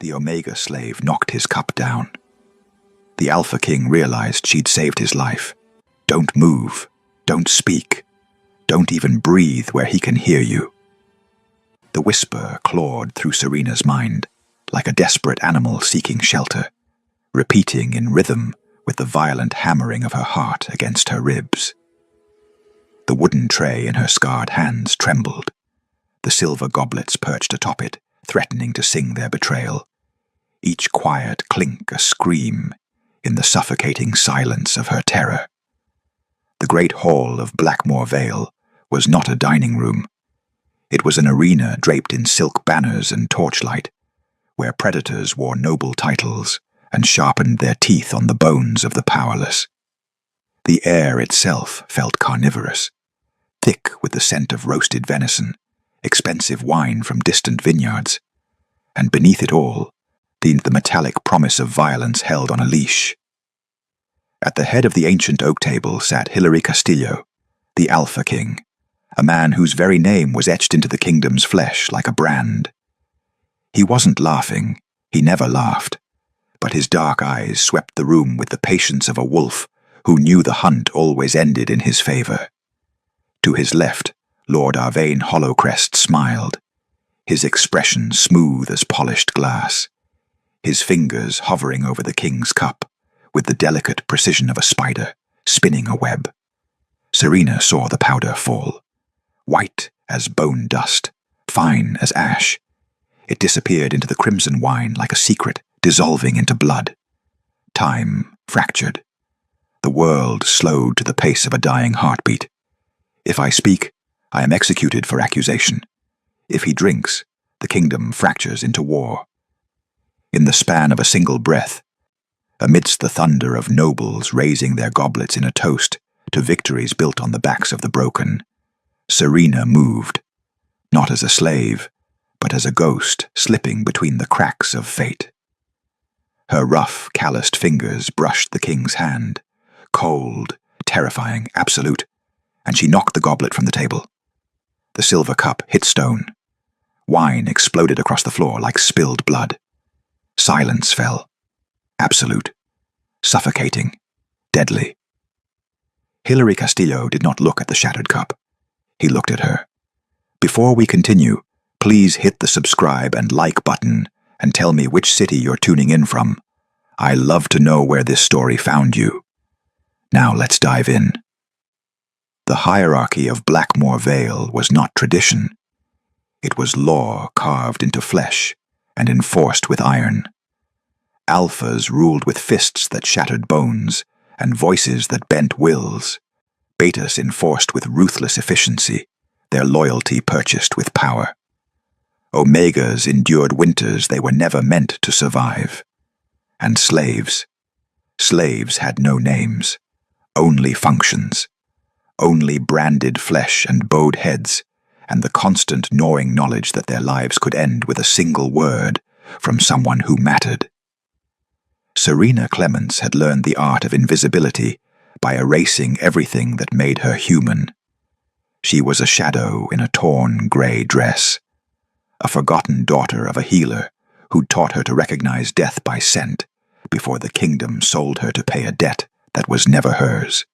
The Omega slave knocked his cup down. The Alpha King realized she'd saved his life. Don't move. Don't speak. Don't even breathe where he can hear you. The whisper clawed through Serena's mind, like a desperate animal seeking shelter, repeating in rhythm with the violent hammering of her heart against her ribs. The wooden tray in her scarred hands trembled. The silver goblets perched atop it, threatening to sing their betrayal. Each quiet clink a scream in the suffocating silence of her terror. The great hall of Blackmore Vale was not a dining room. It was an arena draped in silk banners and torchlight, where predators wore noble titles and sharpened their teeth on the bones of the powerless. The air itself felt carnivorous, thick with the scent of roasted venison, expensive wine from distant vineyards, and beneath it all leaned the metallic promise of violence held on a leash. At the head of the ancient oak table sat Hilary Castillo, the Alpha King, a man whose very name was etched into the kingdom's flesh like a brand. He wasn't laughing, he never laughed, but his dark eyes swept the room with the patience of a wolf who knew the hunt always ended in his favor. To his left, Lord Arvane Hollowcrest smiled, his expression smooth as polished glass, his fingers hovering over the king's cup with the delicate precision of a spider spinning a web. Serena saw the powder fall, white as bone dust, fine as ash. It disappeared into the crimson wine like a secret dissolving into blood. Time fractured. The world slowed to the pace of a dying heartbeat. If I speak, I am executed for accusation. If he drinks, the kingdom fractures into war. In the span of a single breath, amidst the thunder of nobles raising their goblets in a toast to victories built on the backs of the broken, Serena moved, not as a slave, but as a ghost slipping between the cracks of fate. Her rough, calloused fingers brushed the king's hand, cold, terrifying, absolute, and she knocked the goblet from the table. The silver cup hit stone. Wine exploded across the floor like spilled blood. Silence fell. Absolute. Suffocating. Deadly. Hilary Castillo did not look at the shattered cup. He looked at her. Before we continue, please hit the subscribe and like button and tell me which city you're tuning in from. I love to know where this story found you. Now let's dive in. The hierarchy of Blackmore Vale was not tradition. It was law carved into flesh and enforced with iron. Alphas ruled with fists that shattered bones and voices that bent wills. Betas enforced with ruthless efficiency, their loyalty purchased with power. Omegas endured winters they were never meant to survive. And slaves had no names, only functions, only branded flesh and bowed heads, and the constant gnawing knowledge that their lives could end with a single word from someone who mattered. Serena Clements had learned the art of invisibility by erasing everything that made her human. She was a shadow in a torn gray dress, a forgotten daughter of a healer who'd taught her to recognize death by scent before the kingdom sold her to pay a debt that was never hers.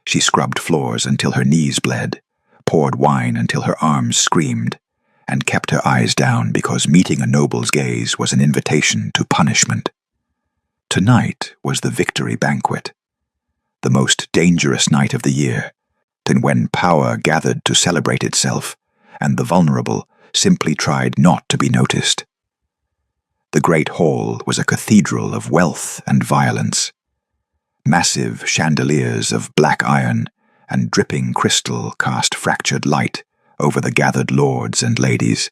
She scrubbed floors until her knees bled, poured wine until her arms screamed, and kept her eyes down because meeting a noble's gaze was an invitation to punishment. Tonight was the victory banquet, the most dangerous night of the year, than when power gathered to celebrate itself and the vulnerable simply tried not to be noticed. The great hall was a cathedral of wealth and violence. Massive chandeliers of black iron and dripping crystal cast fractured light over the gathered lords and ladies,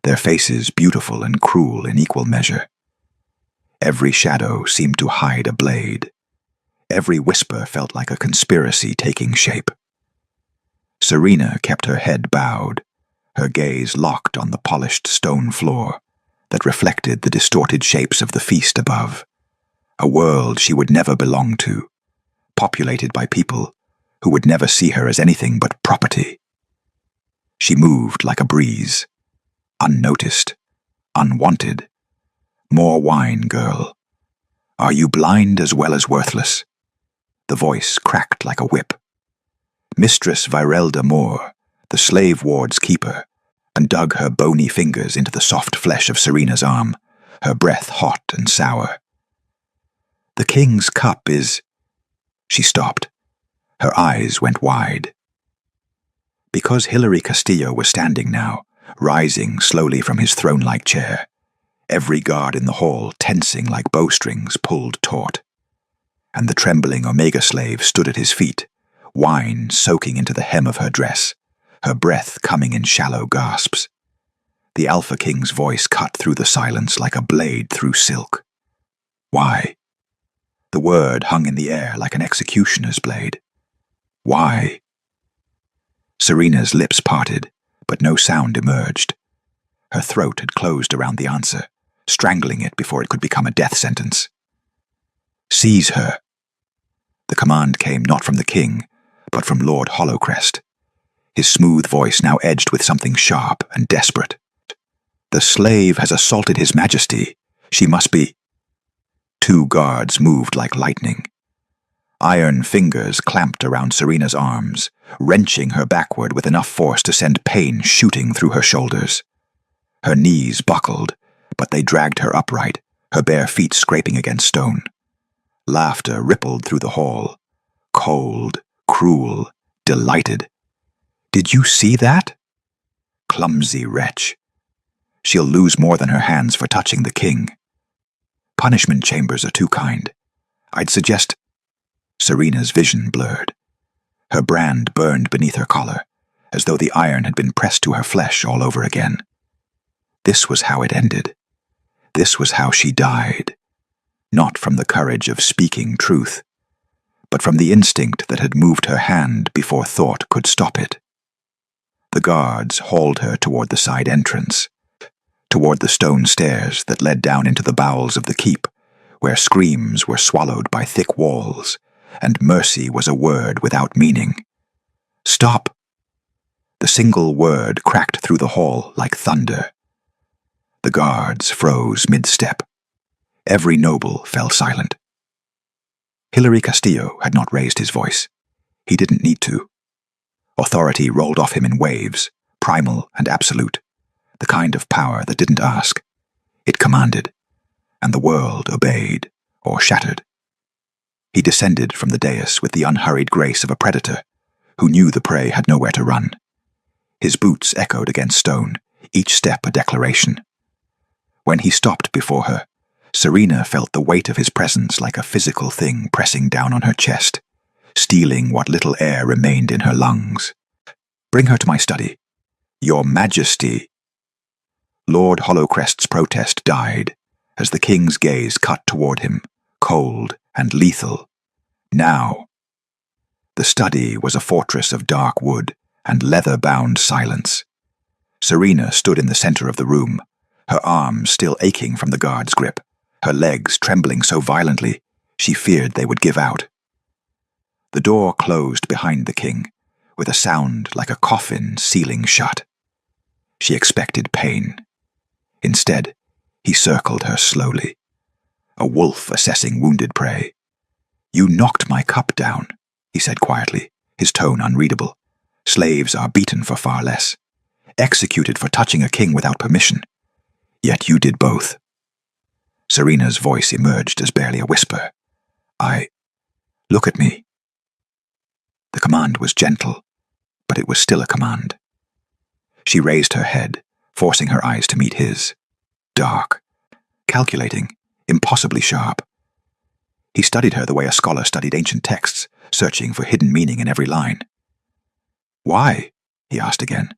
their faces beautiful and cruel in equal measure. Every shadow seemed to hide a blade. Every whisper felt like a conspiracy taking shape. Serena kept her head bowed, her gaze locked on the polished stone floor that reflected the distorted shapes of the feast above, a world she would never belong to, populated by people who would never see her as anything but property. She moved like a breeze, unnoticed, unwanted, More wine, girl. Are you blind as well as worthless? The voice cracked like a whip. Mistress Virelda Moore, the slave ward's keeper, and dug her bony fingers into the soft flesh of Serena's arm, her breath hot and sour. The king's cup is... She stopped. Her eyes went wide. Because Hilary Castillo was standing now, rising slowly from his throne-like chair, every guard in the hall tensing like bowstrings pulled taut, and the trembling Omega slave stood at his feet, wine soaking into the hem of her dress, her breath coming in shallow gasps. The Alpha King's voice cut through the silence like a blade through silk. Why? The word hung in the air like an executioner's blade. Why? Serena's lips parted, but no sound emerged. Her throat had closed around the answer, strangling it before it could become a death sentence. Seize her. The command came not from the king, but from Lord Hollowcrest, his smooth voice now edged with something sharp and desperate. The slave has assaulted his majesty. She must be... Two guards moved like lightning. Iron fingers clamped around Serena's arms, wrenching her backward with enough force to send pain shooting through her shoulders. Her knees buckled, but they dragged her upright, her bare feet scraping against stone. Laughter rippled through the hall. Cold, cruel, delighted. Did you see that? Clumsy wretch. She'll lose more than her hands for touching the king. Punishment chambers are too kind. I'd suggest... Serena's vision blurred. Her brand burned beneath her collar, as though the iron had been pressed to her flesh all over again. This was how it ended. This was how she died. Not from the courage of speaking truth, but from the instinct that had moved her hand before thought could stop it. The guards hauled her toward the side entrance, toward the stone stairs that led down into the bowels of the keep, where screams were swallowed by thick walls, and mercy was a word without meaning. Stop! The single word cracked through the hall like thunder. The guards froze mid-step. Every noble fell silent. Hilary Castillo had not raised his voice. He didn't need to. Authority rolled off him in waves, primal and absolute, the kind of power that didn't ask. It commanded, and the world obeyed, or shattered. He descended from the dais with the unhurried grace of a predator, who knew the prey had nowhere to run. His boots echoed against stone, each step a declaration. When he stopped before her, Serena felt the weight of his presence like a physical thing pressing down on her chest, stealing what little air remained in her lungs. Bring her to my study. Your Majesty. Lord Hollowcrest's protest died, as the king's gaze cut toward him, cold and lethal. Now. The study was a fortress of dark wood and leather-bound silence. Serena stood in the center of the room, her arms still aching from the guard's grip, her legs trembling so violently she feared they would give out. The door closed behind the king, with a sound like a coffin sealing shut. She expected pain. Instead, he circled her slowly, a wolf assessing wounded prey. You knocked my cup down, he said quietly, his tone unreadable. Slaves are beaten for far less, executed for touching a king without permission. Yet you did both. Serena's voice emerged as barely a whisper. Look at me. The command was gentle, but it was still a command. She raised her head, forcing her eyes to meet his. Dark, calculating, impossibly sharp. He studied her the way a scholar studied ancient texts, searching for hidden meaning in every line. Why? He asked again.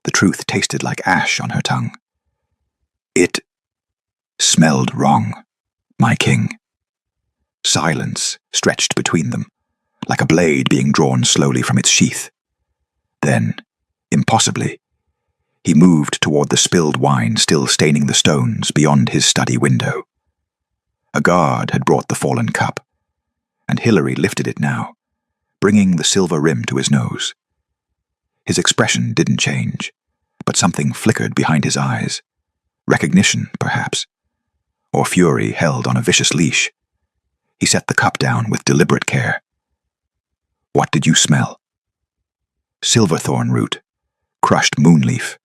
The truth tasted like ash on her tongue. It smelled wrong, my king. Silence stretched between them, like a blade being drawn slowly from its sheath. Then, impossibly, he moved toward the spilled wine still staining the stones beyond his study window. A guard had brought the fallen cup, and Hilary lifted it now, bringing the silver rim to his nose. His expression didn't change, but something flickered behind his eyes. Recognition, perhaps. or fury held on a vicious leash. He set the cup down with deliberate care. "What did you smell?" "Silverthorn root, crushed moonleaf."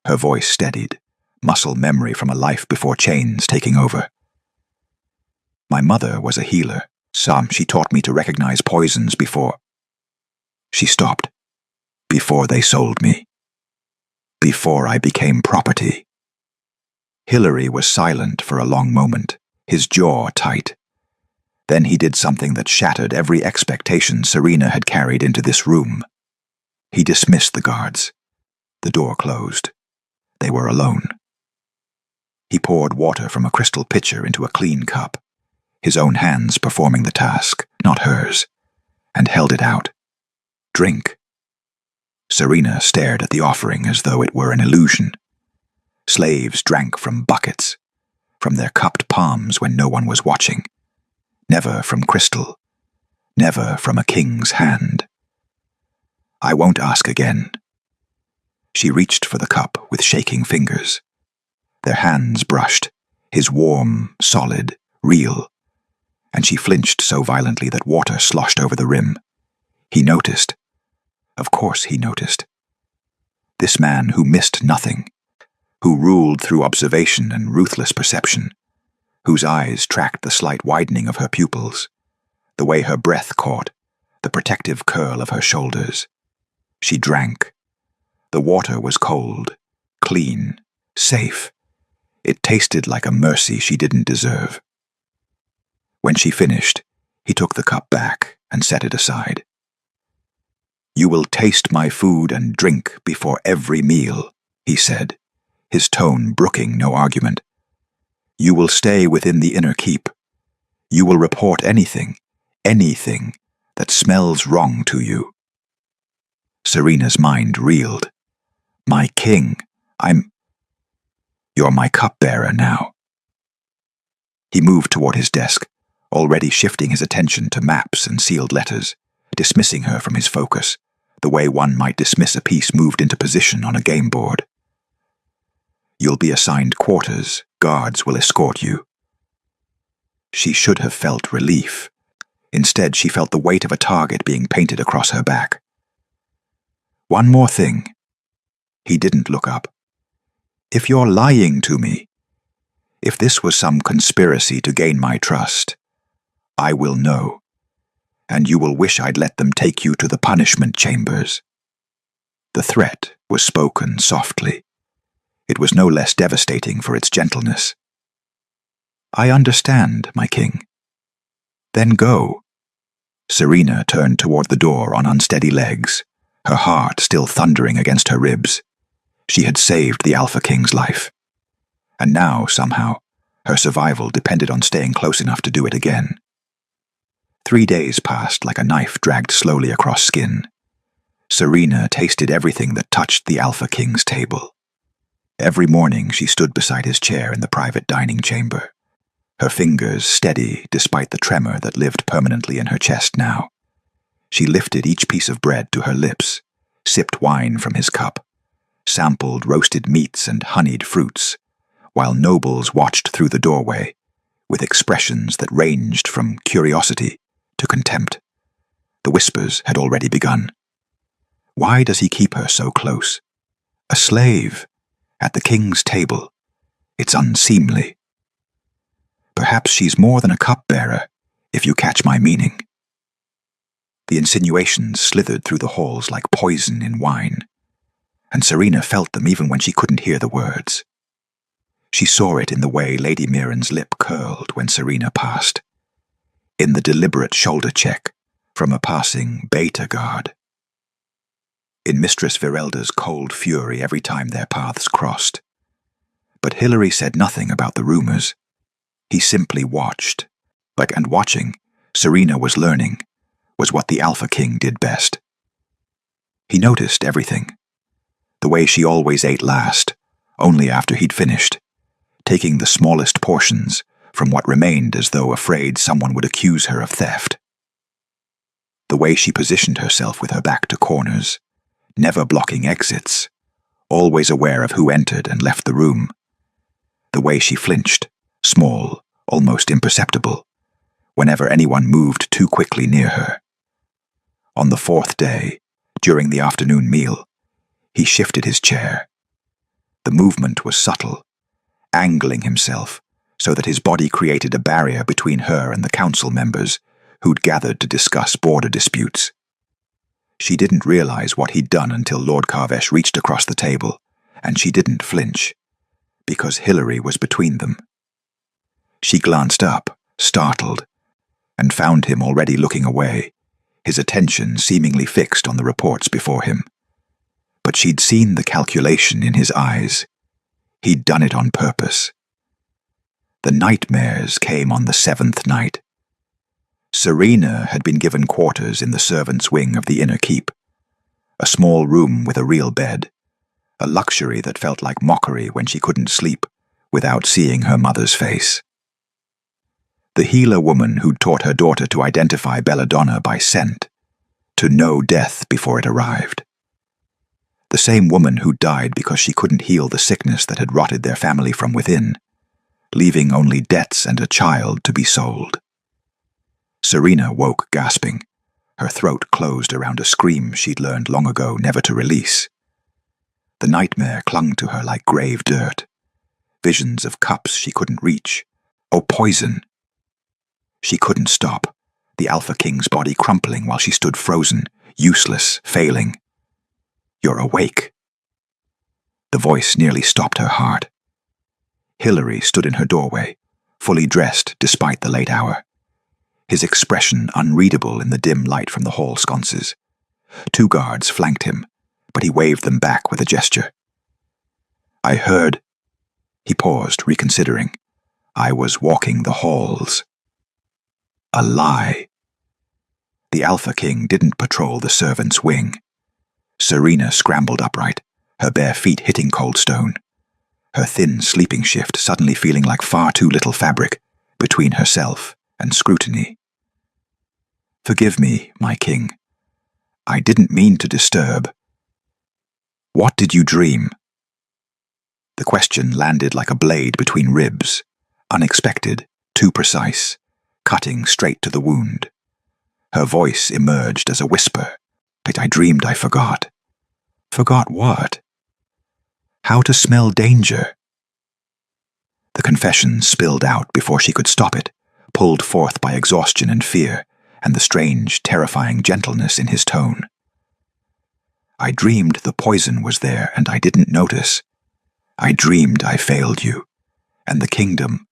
Her voice steadied, muscle memory from a life before chains taking over. "My mother was a healer. She taught me to recognize poisons before—" She stopped. "Before they sold me. Before I became property." Hilary was silent for a long moment, his jaw tight. Then he did something that shattered every expectation Serena had carried into this room. He dismissed the guards. The door closed. They were alone. He poured water from a crystal pitcher into a clean cup, his own hands performing the task, not hers, and held it out. "Drink." Serena stared at the offering as though it were an illusion. Slaves drank from buckets, from their cupped palms when no one was watching. Never from crystal, never from a king's hand. "I won't ask again." She reached for the cup with shaking fingers. Their hands brushed, his warm, solid, real, and she flinched so violently that water sloshed over the rim. He noticed. Of course he noticed. This man who missed nothing, who ruled through observation and ruthless perception, whose eyes tracked the slight widening of her pupils, the way her breath caught, the protective curl of her shoulders. She drank. The water was cold, clean, safe. It tasted like a mercy she didn't deserve. When she finished, he took the cup back and set it aside. "You will taste my food and drink before every meal," he said, his tone brooking no argument. "You will stay within the inner keep. You will report anything that smells wrong to you." Serena's mind reeled. "My king, You're my cupbearer now." He moved toward his desk, already shifting his attention to maps and sealed letters, dismissing her from his focus, the way one might dismiss a piece moved into position on a game board. "You'll be assigned quarters. Guards will escort you." She should have felt relief. Instead, she felt the weight of a target being painted across her back. "One more thing." He didn't look up. "If you're lying to me, if this was some conspiracy to gain my trust, I will know, and you will wish I'd let them take you to the punishment chambers." The threat was spoken softly. It was no less devastating for its gentleness. "I understand, my king." "Then go." Serena turned toward the door on unsteady legs, her heart still thundering against her ribs. She had saved the Alpha King's life. And now, somehow, her survival depended on staying close enough to do it again. 3 days passed like a knife dragged slowly across skin. Serena tasted everything that touched the Alpha King's table. Every morning she stood beside his chair in the private dining chamber, her fingers steady despite the tremor that lived permanently in her chest now. She lifted each piece of bread to her lips, sipped wine from his cup, sampled roasted meats and honeyed fruits, while nobles watched through the doorway, with expressions that ranged from curiosity to contempt. The whispers had already begun. Why does he keep her so close? A slave, at the king's table. It's unseemly. Perhaps she's more than a cupbearer, if you catch my meaning. The insinuations slithered through the halls like poison in wine, and Serena felt them even when she couldn't hear the words. She saw it in the way Lady Mirren's lip curled when Serena passed, in the deliberate shoulder check from a passing beta guard, in Mistress Virelda's cold fury every time their paths crossed. But Hilary said nothing about the rumors. He simply watched, and watching, Serena was learning, was what the Alpha King did best. He noticed everything. The way she always ate last, only after he'd finished, taking the smallest portions from what remained as though afraid someone would accuse her of theft. The way she positioned herself with her back to corners, never blocking exits, always aware of who entered and left the room. The way she flinched, small, almost imperceptible, whenever anyone moved too quickly near her. On the fourth day, during the afternoon meal, he shifted his chair. The movement was subtle, angling himself so that his body created a barrier between her and the council members who'd gathered to discuss border disputes. She didn't realize what he'd done until Lord Karvesh reached across the table, and she didn't flinch, because Hilary was between them. She glanced up, startled, and found him already looking away, his attention seemingly fixed on the reports before him. But she'd seen the calculation in his eyes. He'd done it on purpose. The nightmares came on the 7th night. Serena had been given quarters in the servants' wing of the inner keep, a small room with a real bed, a luxury that felt like mockery when she couldn't sleep without seeing her mother's face. The healer woman who'd taught her daughter to identify belladonna by scent, to know death before it arrived. The same woman who died because she couldn't heal the sickness that had rotted their family from within, leaving only debts and a child to be sold. Serena woke gasping, her throat closed around a scream she'd learned long ago never to release. The nightmare clung to her like grave dirt. Visions of cups she couldn't reach. Oh, poison! She couldn't stop, the Alpha King's body crumpling while she stood frozen, useless, failing. "You're awake." The voice nearly stopped her heart. Hilary stood in her doorway, fully dressed despite the late hour, his expression unreadable in the dim light from the hall sconces. 2 guards flanked him, but he waved them back with a gesture. "I heard..." He paused, reconsidering. "I was walking the halls." A lie. The Alpha King didn't patrol the servants' wing. Serena scrambled upright, her bare feet hitting cold stone, her thin sleeping shift suddenly feeling like far too little fabric between herself and scrutiny. "Forgive me, my king. I didn't mean to disturb. What did you dream?" The question landed like a blade between ribs, unexpected, too precise, cutting straight to the wound. Her voice emerged as a whisper. "I dreamed I forgot." "Forgot what?" "How to smell danger." The confession spilled out before she could stop it, pulled forth by exhaustion and fear, and the strange, terrifying gentleness in his tone. "I dreamed the poison was there and I didn't notice. I dreamed I failed you, and the kingdom."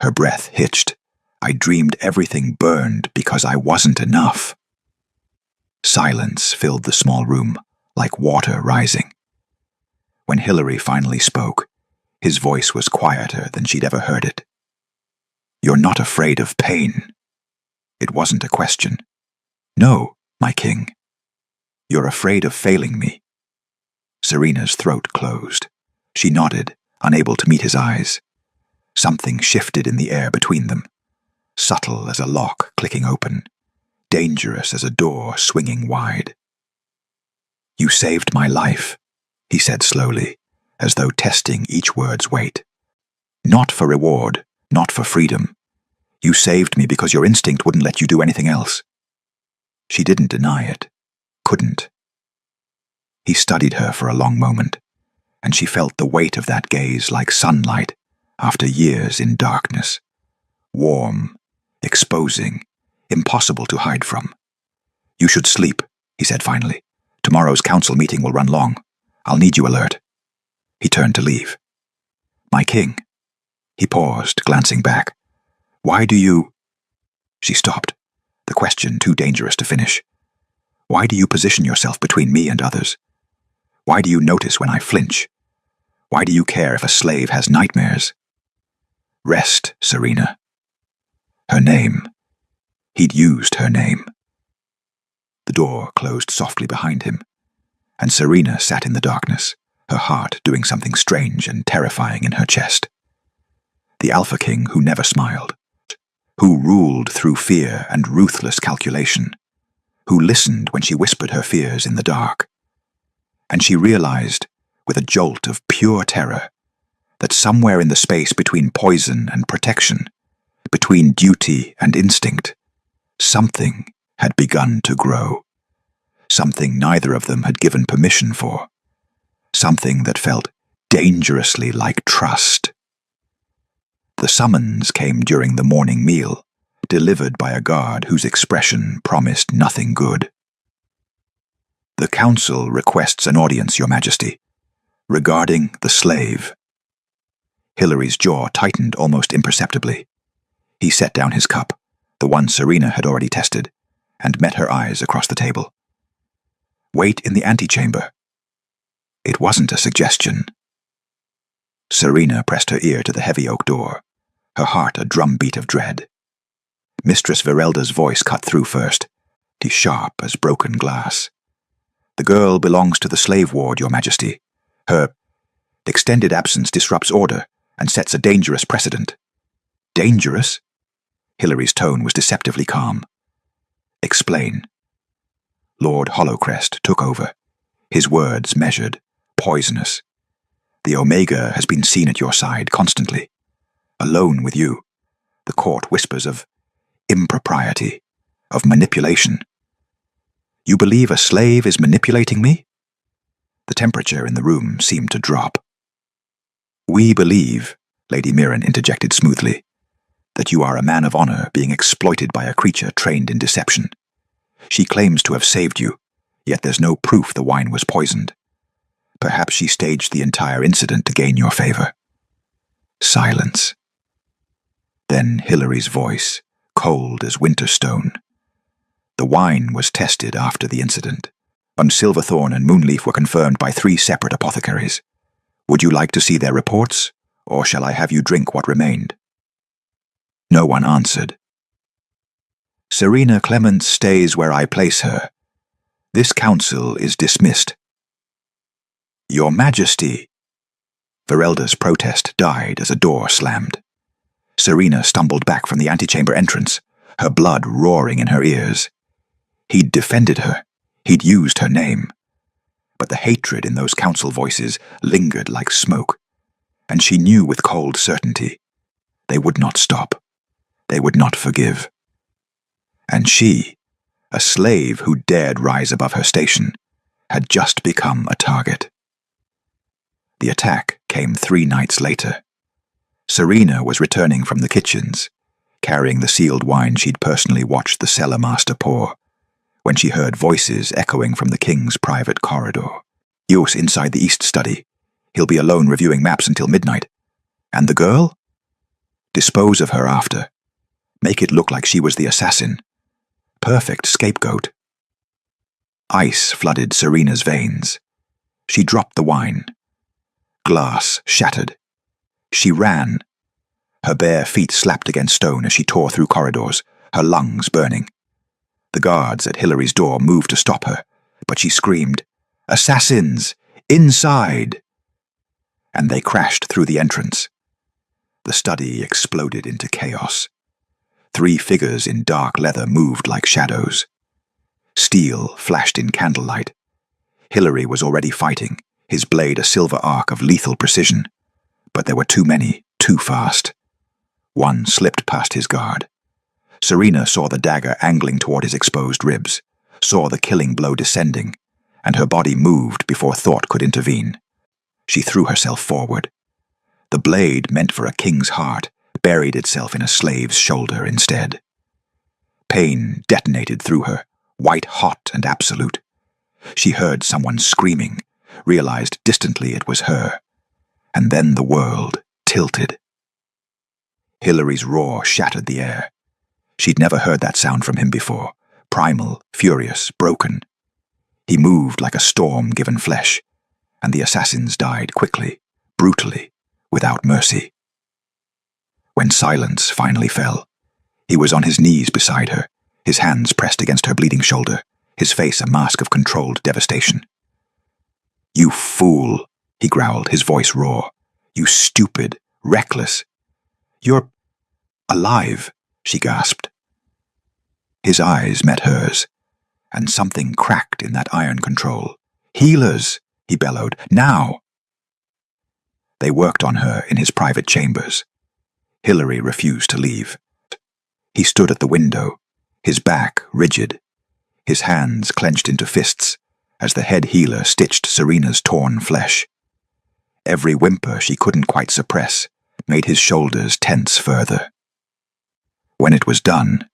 Her breath hitched. "I dreamed everything burned because I wasn't enough." Silence filled the small room, like water rising. When Hilary finally spoke, his voice was quieter than she'd ever heard it. "You're not afraid of pain." It wasn't a question. "No, my king. You're afraid of failing me." Serena's throat closed. She nodded, unable to meet his eyes. Something shifted in the air between them, subtle as a lock clicking open, dangerous as a door swinging wide. "You saved my life," he said slowly, as though testing each word's weight. "Not for reward, not for freedom. You saved me because your instinct wouldn't let you do anything else." She didn't deny it. Couldn't. He studied her for a long moment, and she felt the weight of that gaze like sunlight after years in darkness. Warm, exposing, impossible to hide from. "You should sleep," he said finally. "Tomorrow's council meeting will run long. I'll need you alert." He turned to leave. "My king." He paused, glancing back. "Why do you..." She stopped, the question too dangerous to finish. "Why do you position yourself between me and others? Why do you notice when I flinch? Why do you care if a slave has nightmares?" "Rest, Serena." Her name. He'd used her name. The door closed softly behind him, and Serena sat in the darkness, her heart doing something strange and terrifying in her chest. The Alpha King who never smiled, who ruled through fear and ruthless calculation, who listened when she whispered her fears in the dark. And she realized, with a jolt of pure terror, that somewhere in the space between poison and protection, between duty and instinct, something had begun to grow. Something neither of them had given permission for. Something that felt dangerously like trust. The summons came during the morning meal, delivered by a guard whose expression promised nothing good. "The council requests an audience, Your Majesty, regarding the slave." Hilary's jaw tightened almost imperceptibly. He set down his cup, the one Serena had already tested, and met her eyes across the table. "Wait in the antechamber." It wasn't a suggestion. Serena pressed her ear to the heavy oak door, her heart a drumbeat of dread. Mistress Virelda's voice cut through first, sharp as broken glass. "The girl belongs to the slave ward, Your Majesty. Her extended absence disrupts order and sets a dangerous precedent." "Dangerous?" Hilary's tone was deceptively calm. "Explain." Lord Hollowcrest took over, his words measured, poisonous. "The Omega has been seen at your side constantly, alone with you. The court whispers of impropriety, of manipulation." "You believe a slave is manipulating me?" The temperature in the room seemed to drop. "We believe," Lady Mirren interjected smoothly, "that you are a man of honor being exploited by a creature trained in deception. She claims to have saved you, yet there's no proof the wine was poisoned. Perhaps she staged the entire incident to gain your favor." Silence. Then Hilary's voice, cold as winter stone. "The wine was tested after the incident, and Silverthorn and Moonleaf were confirmed by 3 separate apothecaries. Would you like to see their reports, or shall I have you drink what remained?" No one answered. "Serena Clements stays where I place her. This council is dismissed." "Your Majesty!" Virelda's protest died as a door slammed. Serena stumbled back from the antechamber entrance, her blood roaring in her ears. He'd defended her. He'd used her name. But the hatred in those council voices lingered like smoke, and she knew with cold certainty they would not stop. They would not forgive. And she, a slave who dared rise above her station, had just become a target. The attack came 3 nights later. Serena was returning from the kitchens, carrying the sealed wine she'd personally watched the cellar master pour, when she heard voices echoing from the king's private corridor. "Eos inside the east study. He'll be alone reviewing maps until midnight. And the girl? Dispose of her after. Make it look like she was the assassin. Perfect scapegoat." Ice flooded Serena's veins. She dropped the wine. Glass shattered. She ran. Her bare feet slapped against stone as she tore through corridors, her lungs burning. The guards at Hilary's door moved to stop her, but she screamed, "Assassins! Inside!" And they crashed through the entrance. The study exploded into chaos. 3 figures in dark leather moved like shadows. Steel flashed in candlelight. Hilary was already fighting, his blade a silver arc of lethal precision. But there were too many, too fast. One slipped past his guard. Serena saw the dagger angling toward his exposed ribs, saw the killing blow descending, and her body moved before thought could intervene. She threw herself forward. The blade meant for a king's heart buried itself in a slave's shoulder instead. Pain detonated through her, white-hot and absolute. She heard someone screaming, realized distantly it was her. And then the world tilted. Hilary's roar shattered the air. She'd never heard that sound from him before, primal, furious, broken. He moved like a storm given flesh, and the assassins died quickly, brutally, without mercy. When silence finally fell, he was on his knees beside her, his hands pressed against her bleeding shoulder, his face a mask of controlled devastation. "You fool," he growled, his voice raw. "You stupid, reckless. You're alive," she gasped. His eyes met hers, and something cracked in that iron control. "Healers," he bellowed, "now!" They worked on her in his private chambers. Hilary refused to leave. He stood at the window, his back rigid, his hands clenched into fists as the head healer stitched Serena's torn flesh. Every whimper she couldn't quite suppress made his shoulders tense further. When it was done,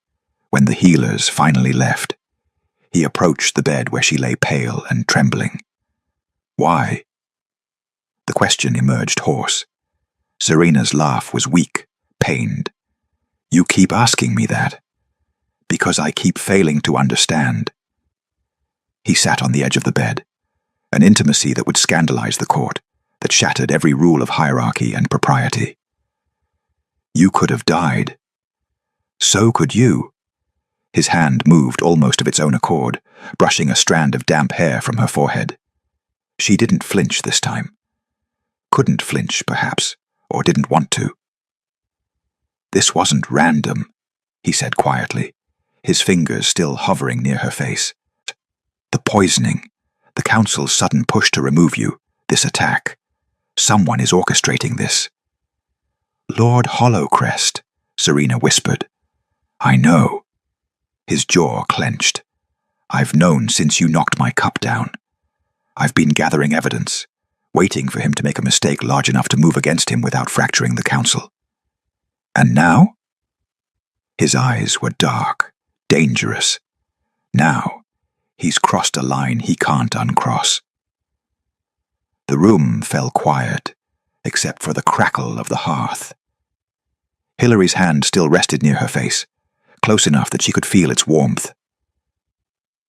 when the healers finally left, he approached the bed where she lay pale and trembling. Why? The question emerged hoarse. Serena's laugh was weak, pained. You keep asking me that. Because I keep failing to understand. He sat on the edge of the bed, an intimacy that would scandalize the court, that shattered every rule of hierarchy and propriety. You could have died. So could you. His hand moved almost of its own accord, brushing a strand of damp hair from her forehead. She didn't flinch this time. Couldn't flinch, perhaps, or didn't want to. This wasn't random, he said quietly, his fingers still hovering near her face. The poisoning, the council's sudden push to remove you, this attack. Someone is orchestrating this. Lord Hollowcrest, Serena whispered. I know. His jaw clenched. I've known since you knocked my cup down. I've been gathering evidence, waiting for him to make a mistake large enough to move against him without fracturing the council. And now? His eyes were dark, dangerous. Now, he's crossed a line he can't uncross. The room fell quiet, except for the crackle of the hearth. Hilary's hand still rested near her face, close enough that she could feel its warmth.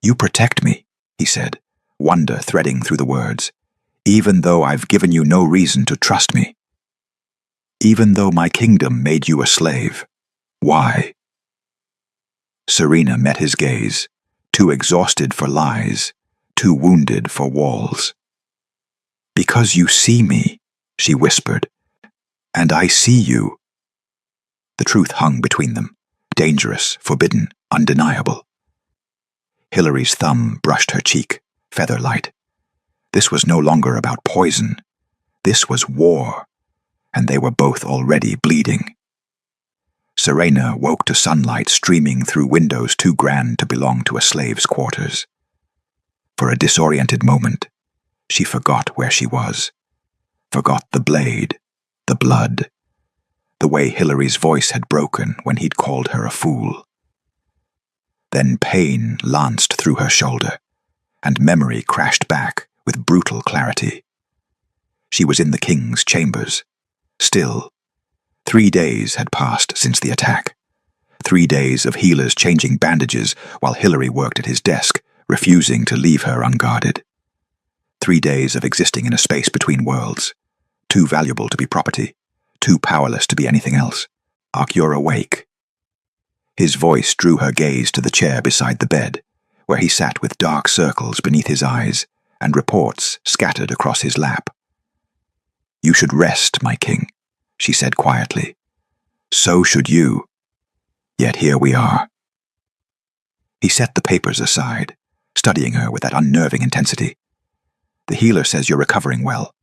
You protect me, he said, wonder threading through the words, even though I've given you no reason to trust me. Even though my kingdom made you a slave. Why? Serena met his gaze, too exhausted for lies, too wounded for walls. Because you see me, she whispered, and I see you. The truth hung between them, dangerous, forbidden, undeniable. Hilary's thumb brushed her cheek, feather-light. This was no longer about poison. This was war, and they were both already bleeding. Serena woke to sunlight streaming through windows too grand to belong to a slave's quarters. For a disoriented moment, she forgot where she was, forgot the blade, the blood, the way Hilary's voice had broken when he'd called her a fool. Then pain lanced through her shoulder, and memory crashed back with brutal clarity. She was in the king's chambers. Still, 3 days had passed since the attack. 3 days of healers changing bandages while Hilary worked at his desk, refusing to leave her unguarded. 3 days of existing in a space between worlds, too valuable to be property, too powerless to be anything else. Ark, you're awake. His voice drew her gaze to the chair beside the bed, where he sat with dark circles beneath his eyes and reports scattered across his lap. You should rest, my king, she said quietly. So should you. Yet here we are. He set the papers aside, studying her with that unnerving intensity. The healer says you're recovering well.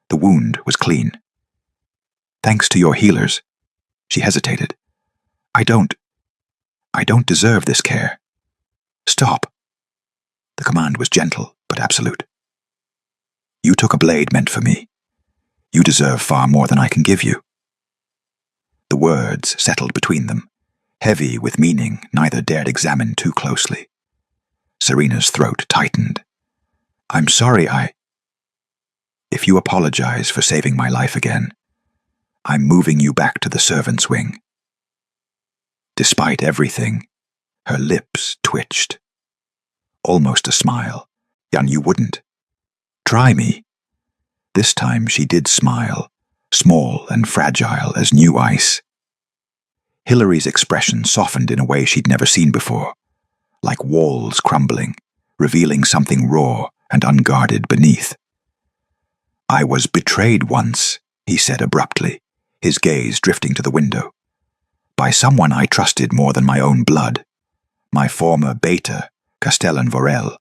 The wound was clean. Thanks to your healers. She hesitated. I don't deserve this care. Stop. The command was gentle, but absolute. You took a blade meant for me. You deserve far more than I can give you. The words settled between them, heavy with meaning neither dared examine too closely. Serena's throat tightened. I'm sorry If you apologize for saving my life again, I'm moving you back to the servants' wing. Despite everything, her lips twitched. Almost a smile. You wouldn't. Try me. This time she did smile, small and fragile as new ice. Hilary's expression softened in a way she'd never seen before, like walls crumbling, revealing something raw and unguarded beneath. I was betrayed once, he said abruptly, his gaze drifting to the window. By someone I trusted more than my own blood. My former beta, Castellan Vorel.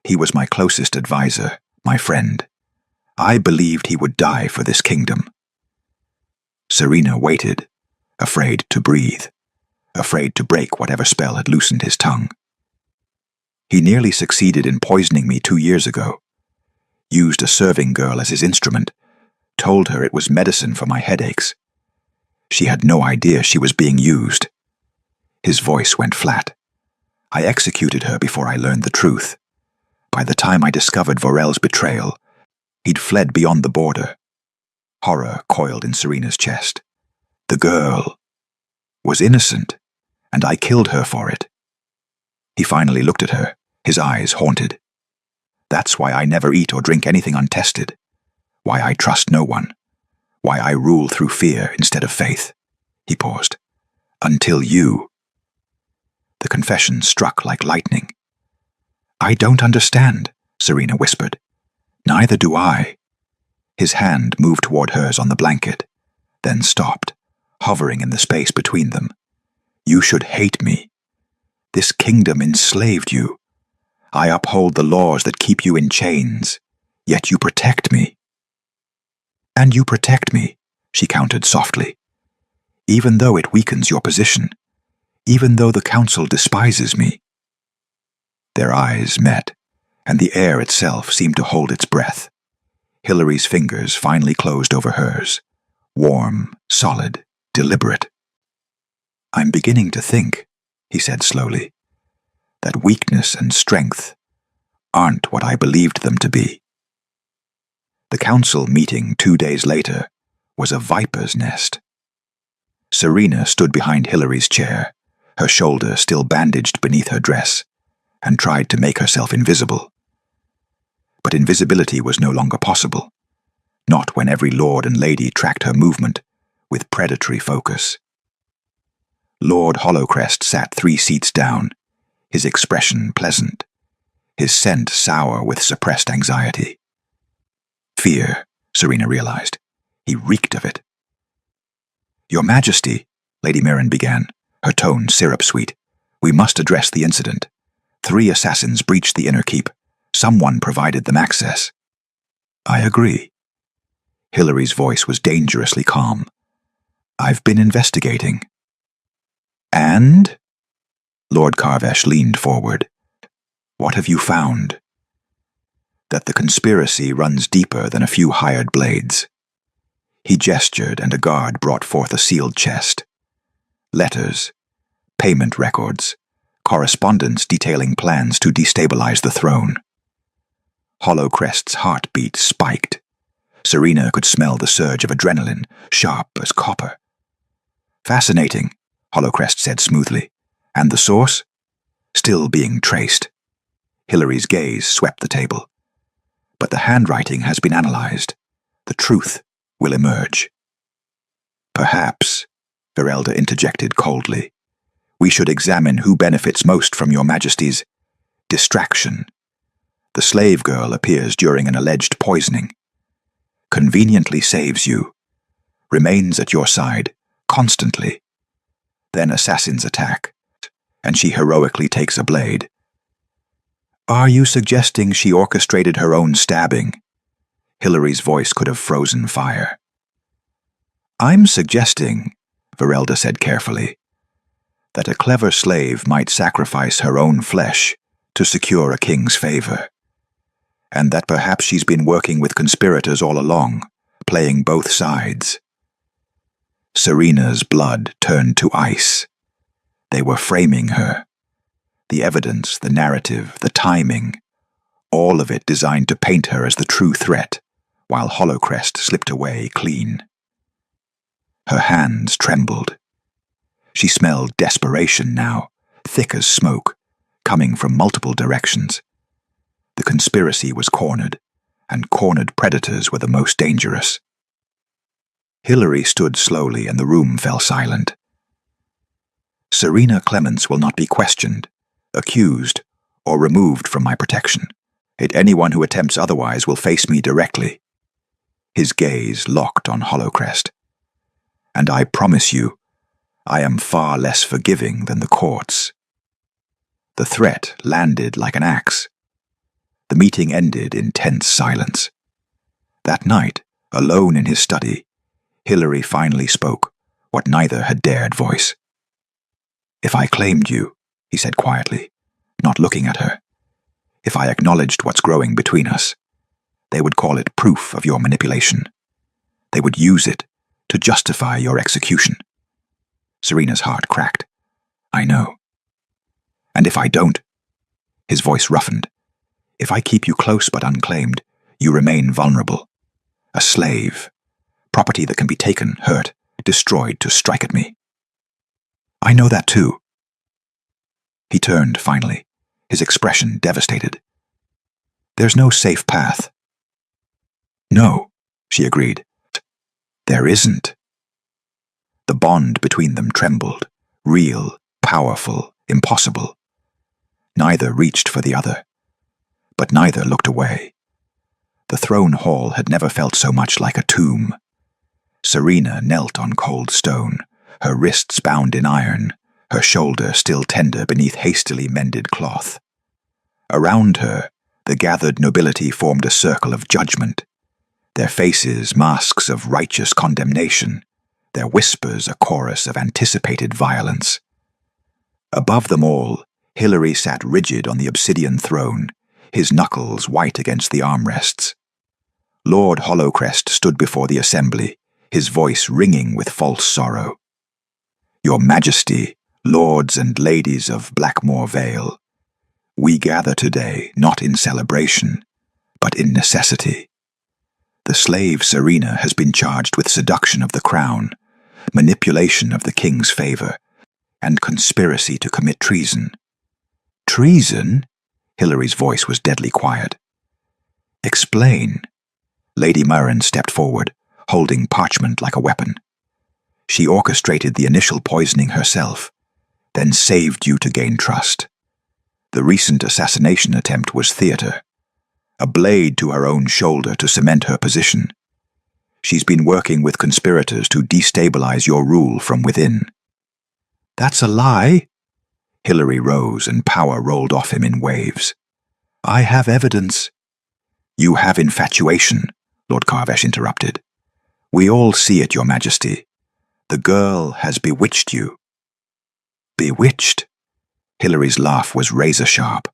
He was my closest advisor, my friend. I believed he would die for this kingdom. Serena waited, afraid to breathe, afraid to break whatever spell had loosened his tongue. He nearly succeeded in poisoning me 2 years ago, used a serving girl as his instrument, told her it was medicine for my headaches. She had no idea she was being used. His voice went flat. I executed her before I learned the truth. By the time I discovered Vorel's betrayal, he'd fled beyond the border. Horror coiled in Serena's chest. The girl was innocent, and I killed her for it. He finally looked at her, his eyes haunted. That's why I never eat or drink anything untested. Why I trust no one. Why I rule through fear instead of faith. He paused. Until you. The confession struck like lightning. I don't understand, Serena whispered. Neither do I. His hand moved toward hers on the blanket, then stopped, hovering in the space between them. You should hate me. This kingdom enslaved you. I uphold the laws that keep you in chains, yet you protect me. And you protect me, she countered softly, even though it weakens your position, even though the council despises me. Their eyes met, and the air itself seemed to hold its breath. Hillary's fingers finally closed over hers, warm, solid, deliberate. I'm beginning to think, he said slowly, that weakness and strength aren't what I believed them to be. The council meeting 2 days later was a viper's nest. Serena stood behind Hillary's chair, her shoulder still bandaged beneath her dress, and tried to make herself invisible. But invisibility was no longer possible, not when every lord and lady tracked her movement with predatory focus. Lord Hollowcrest sat 3 seats down, his expression pleasant, his scent sour with suppressed anxiety. Fear, Serena realized. He reeked of it. Your Majesty, Lady Mirren began, her tone syrup-sweet, we must address the incident. 3 assassins breached the inner keep. Someone provided them access. I agree. Hillary's voice was dangerously calm. I've been investigating. And? Lord Karvesh leaned forward. What have you found? That the conspiracy runs deeper than a few hired blades. He gestured, and a guard brought forth a sealed chest. Letters, payment records, correspondence detailing plans to destabilize the throne. Hollowcrest's heartbeat spiked. Serena could smell the surge of adrenaline, sharp as copper. Fascinating, Hollowcrest said smoothly. And the source? Still being traced. Hillary's gaze swept the table. But the handwriting has been analyzed. The truth will emerge. Perhaps, Verelda interjected coldly, we should examine who benefits most from your Majesty's distraction. The slave girl appears during an alleged poisoning. Conveniently saves you. Remains at your side, constantly. Then assassins attack, and she heroically takes a blade. Are you suggesting she orchestrated her own stabbing? Hillary's voice could have frozen fire. I'm suggesting, Verelda said carefully, that a clever slave might sacrifice her own flesh to secure a king's favor, and that perhaps she's been working with conspirators all along, playing both sides. Serena's blood turned to ice. They were framing her. The evidence, the narrative, the timing, all of it designed to paint her as the true threat, while Hollowcrest slipped away clean. Her hands trembled. She smelled desperation now, thick as smoke, coming from multiple directions. The conspiracy was cornered, and cornered predators were the most dangerous. Hillary stood slowly, and the room fell silent. Serena Clements will not be questioned, accused, or removed from my protection. Anyone who attempts otherwise will face me directly. His gaze locked on Hollowcrest. And I promise you, I am far less forgiving than the courts. The threat landed like an axe. The meeting ended in tense silence. That night, alone in his study, Hilary finally spoke what neither had dared voice. "If I claimed you," he said quietly, not looking at her, "if I acknowledged what's growing between us, they would call it proof of your manipulation. They would use it to justify your execution." Serena's heart cracked. "I know. And if I don't," his voice roughened, "if I keep you close but unclaimed, you remain vulnerable. A slave. Property that can be taken, hurt, destroyed to strike at me. I know that too." He turned finally, his expression devastated. "There's no safe path." "No," she agreed. "There isn't." The bond between them trembled, real, powerful, impossible. Neither reached for the other, but neither looked away. The throne hall had never felt so much like a tomb. Serena knelt on cold stone, her wrists bound in iron, her shoulder still tender beneath hastily mended cloth. Around her, the gathered nobility formed a circle of judgment, their faces masks of righteous condemnation, their whispers a chorus of anticipated violence. Above them all, Hilary sat rigid on the obsidian throne, his knuckles white against the armrests. Lord Hollowcrest stood before the assembly, his voice ringing with false sorrow. "Your Majesty, lords and ladies of Blackmoor Vale, we gather today not in celebration, but in necessity. The slave Serena has been charged with seduction of the crown, manipulation of the king's favor, and conspiracy to commit treason." "Treason?" Hilary's voice was deadly quiet. "Explain." Lady Murren stepped forward, holding parchment like a weapon. "She orchestrated the initial poisoning herself, then saved you to gain trust. The recent assassination attempt was theater, a blade to her own shoulder to cement her position. She's been working with conspirators to destabilize your rule from within." "That's a lie." Hilary rose and power rolled off him in waves. "I have evidence." "You have infatuation," Lord Karvesh interrupted. "We all see it, Your Majesty. The girl has bewitched you." "Bewitched?" Hilary's laugh was razor-sharp.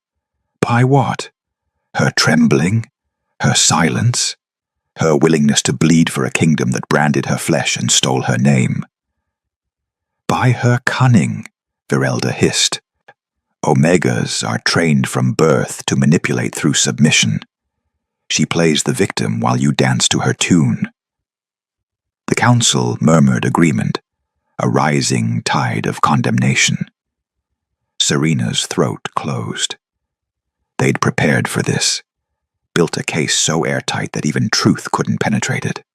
"By what? Her trembling? Her silence? Her willingness to bleed for a kingdom that branded her flesh and stole her name?" "By her cunning," Virelda hissed. "Omegas are trained from birth to manipulate through submission. She plays the victim while you dance to her tune." The council murmured agreement, a rising tide of condemnation. Serena's throat closed. They'd prepared for this, built a case so airtight that even truth couldn't penetrate it.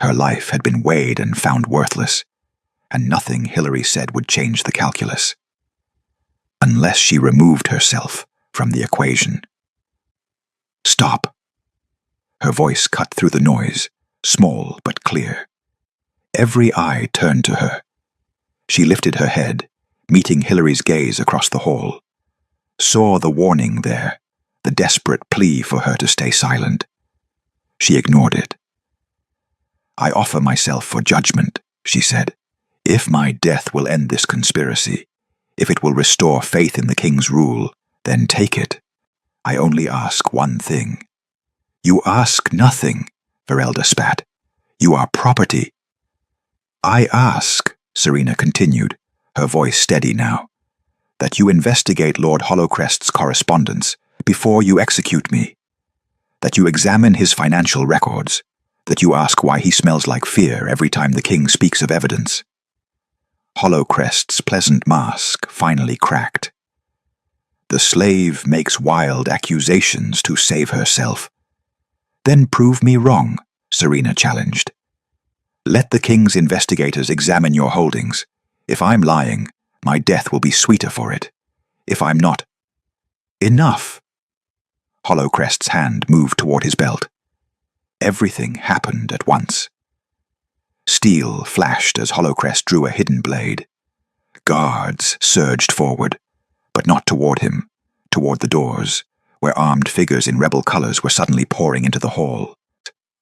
Her life had been weighed and found worthless, and nothing Hilary said would change the calculus. Unless she removed herself from the equation. "Stop." Her voice cut through the noise, small but clear. Every eye turned to her. She lifted her head, meeting Hilary's gaze across the hall. Saw the warning there, the desperate plea for her to stay silent. She ignored it. "I offer myself for judgment," she said. "If my death will end this conspiracy, if it will restore faith in the king's rule, then take it. I only ask one thing." "You ask nothing," Virelda spat. "You are property." "I ask," Serena continued, her voice steady now, "that you investigate Lord Hollowcrest's correspondence before you execute me. That you examine his financial records. That you ask why he smells like fear every time the king speaks of evidence." Hollowcrest's pleasant mask finally cracked. "The slave makes wild accusations to save herself." "Then prove me wrong," Serena challenged. "Let the king's investigators examine your holdings. If I'm lying, my death will be sweeter for it. If I'm not—" "Enough." Hollowcrest's hand moved toward his belt. Everything happened at once. Steel flashed as Hollowcrest drew a hidden blade. Guards surged forward, but not toward him, toward the doors, where armed figures in rebel colors were suddenly pouring into the hall.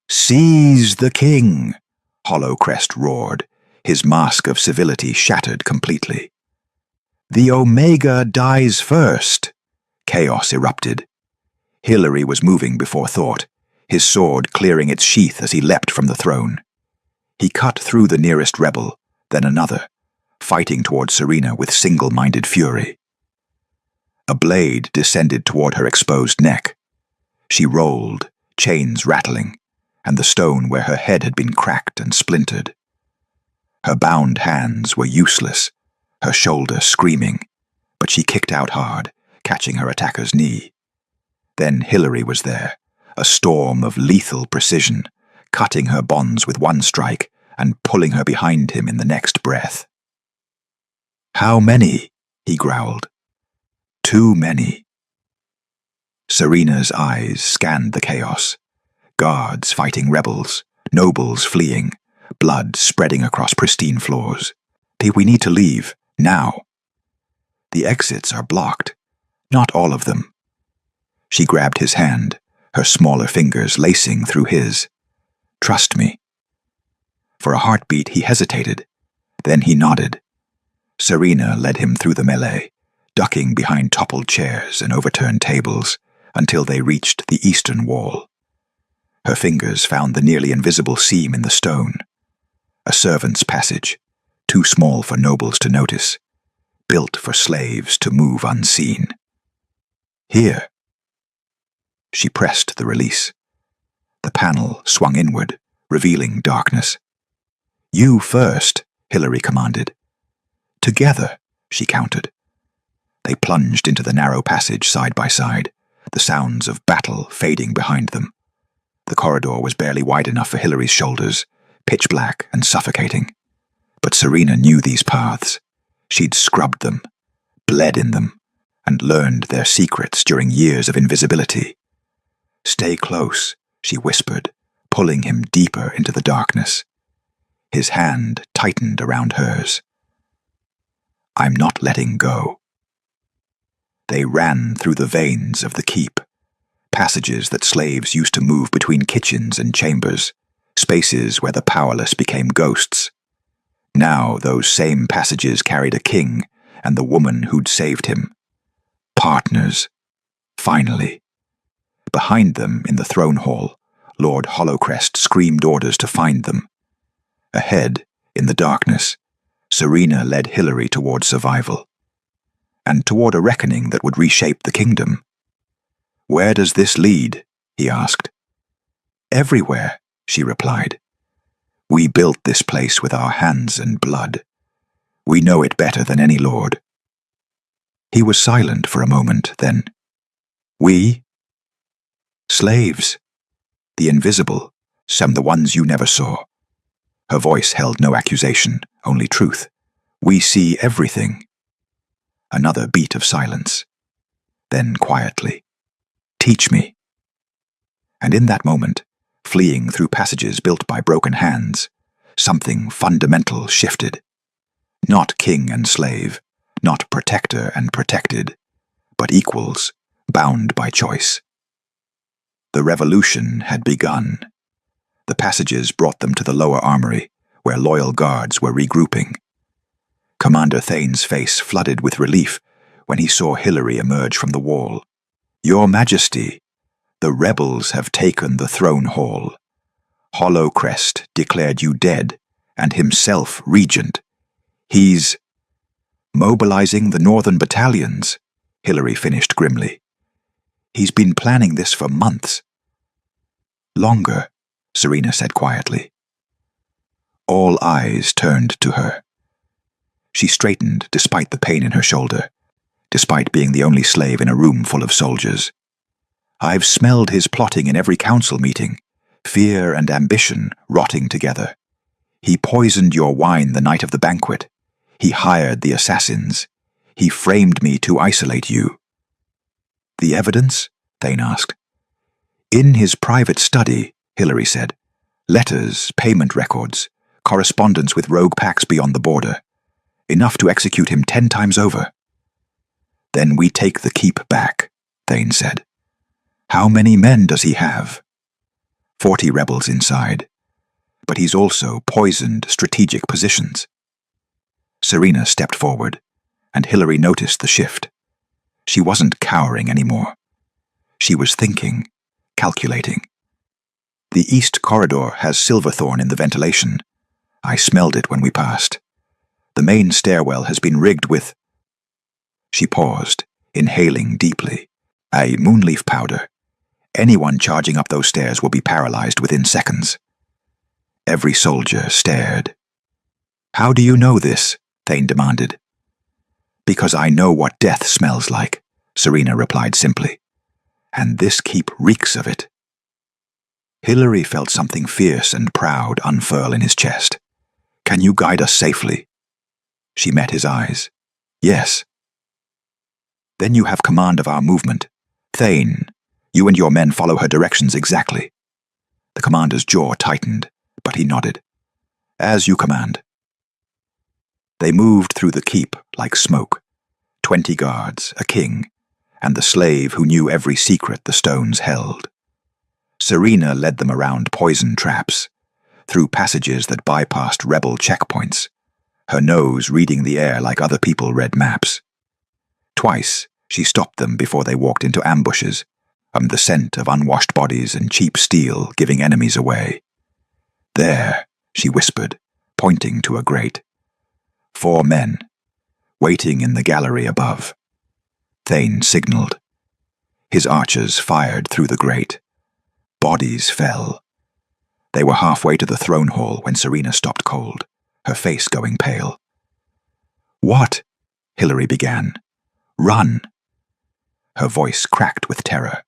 "Seize the king!" Hollowcrest roared, his mask of civility shattered completely. "The Omega dies first!" Chaos erupted. Hilary was moving before thought, his sword clearing its sheath as he leapt from the throne. He cut through the nearest rebel, then another, fighting toward Serena with single-minded fury. A blade descended toward her exposed neck. She rolled, chains rattling, and the stone where her head had been cracked and splintered. Her bound hands were useless, her shoulder screaming, but she kicked out hard, catching her attacker's knee. Then Hilary was there, a storm of lethal precision, cutting her bonds with one strike and pulling her behind him in the next breath. "How many?" he growled. "Too many." Serena's eyes scanned the chaos. Guards fighting rebels, nobles fleeing, blood spreading across pristine floors. "We need to leave, now." "The exits are blocked. Not all of them." She grabbed his hand, her smaller fingers lacing through his. "Trust me." For a heartbeat he hesitated. Then he nodded. Serena led him through the melee, ducking behind toppled chairs and overturned tables, until they reached the eastern wall. Her fingers found the nearly invisible seam in the stone. A servant's passage, too small for nobles to notice, built for slaves to move unseen. "Here." She pressed the release. The panel swung inward, revealing darkness. "You first," Hilary commanded. "Together," she countered. They plunged into the narrow passage side by side, the sounds of battle fading behind them. The corridor was barely wide enough for Hilary's shoulders, pitch black and suffocating. But Serena knew these paths. She'd scrubbed them, bled in them, and learned their secrets during years of invisibility. "Stay close," she whispered, pulling him deeper into the darkness. His hand tightened around hers. "I'm not letting go." They ran through the veins of the keep, passages that slaves used to move between kitchens and chambers, spaces where the powerless became ghosts. Now those same passages carried a king and the woman who'd saved him. Partners. Finally. Behind them in the throne hall, Lord Hollowcrest screamed orders to find them. Ahead, in the darkness, Serena led Hilary toward survival, and toward a reckoning that would reshape the kingdom. "Where does this lead?" he asked. "Everywhere," she replied. "We built this place with our hands and blood. We know it better than any lord." He was silent for a moment, then, "We?" "Slaves. The invisible, some the ones you never saw." Her voice held no accusation, only truth. "We see everything." Another beat of silence. Then quietly, "Teach me." And in that moment, fleeing through passages built by broken hands, something fundamental shifted. Not king and slave, not protector and protected, but equals, bound by choice. The revolution had begun. The passages brought them to the lower armory, where loyal guards were regrouping. Commander Thane's face flooded with relief when he saw Hilary emerge from the wall. "Your Majesty, the rebels have taken the throne hall. Hollowcrest declared you dead, and himself regent. He's mobilizing the northern battalions," Hilary finished grimly. "He's been planning this for months." "Longer," Serena said quietly. All eyes turned to her. She straightened despite the pain in her shoulder, despite being the only slave in a room full of soldiers. "I've smelled his plotting in every council meeting, fear and ambition rotting together. He poisoned your wine the night of the banquet. He hired the assassins. He framed me to isolate you." "The evidence?" Thane asked. "In his private study," Hilary said. "Letters, payment records, correspondence with rogue packs beyond the border. Enough to execute him 10 times over." "Then we take the keep back," Thane said. "How many men does he have?" 40 rebels inside. But he's also poisoned strategic positions. Serena stepped forward, and Hillary noticed the shift. She wasn't cowering anymore. She was thinking, calculating. The east corridor has silverthorn in the ventilation. I smelled it when we passed. The main stairwell has been rigged with... She paused, inhaling deeply. A moonleaf powder. Anyone charging up those stairs will be paralyzed within seconds. Every soldier stared. "How do you know this?" Thane demanded. "Because I know what death smells like," Serena replied simply. "And this keep reeks of it." Hillary felt something fierce and proud unfurl in his chest. "Can you guide us safely?" She met his eyes. "Yes." "Then you have command of our movement. Thane, you and your men follow her directions exactly." The commander's jaw tightened, but he nodded. "As you command." They moved through the keep like smoke. 20 guards, a king, and the slave who knew every secret the stones held. Serena led them around poison traps, through passages that bypassed rebel checkpoints, her nose reading the air like other people read maps. Twice, she stopped them before they walked into ambushes, the scent of unwashed bodies and cheap steel giving enemies away. "There," she whispered, pointing to a grate. 4 men, waiting in the gallery above. Thane signaled. His archers fired through the grate. Bodies fell. They were halfway to the throne hall when Serena stopped cold, her face going pale. "What?" Hillary began. "Run!" Her voice cracked with terror.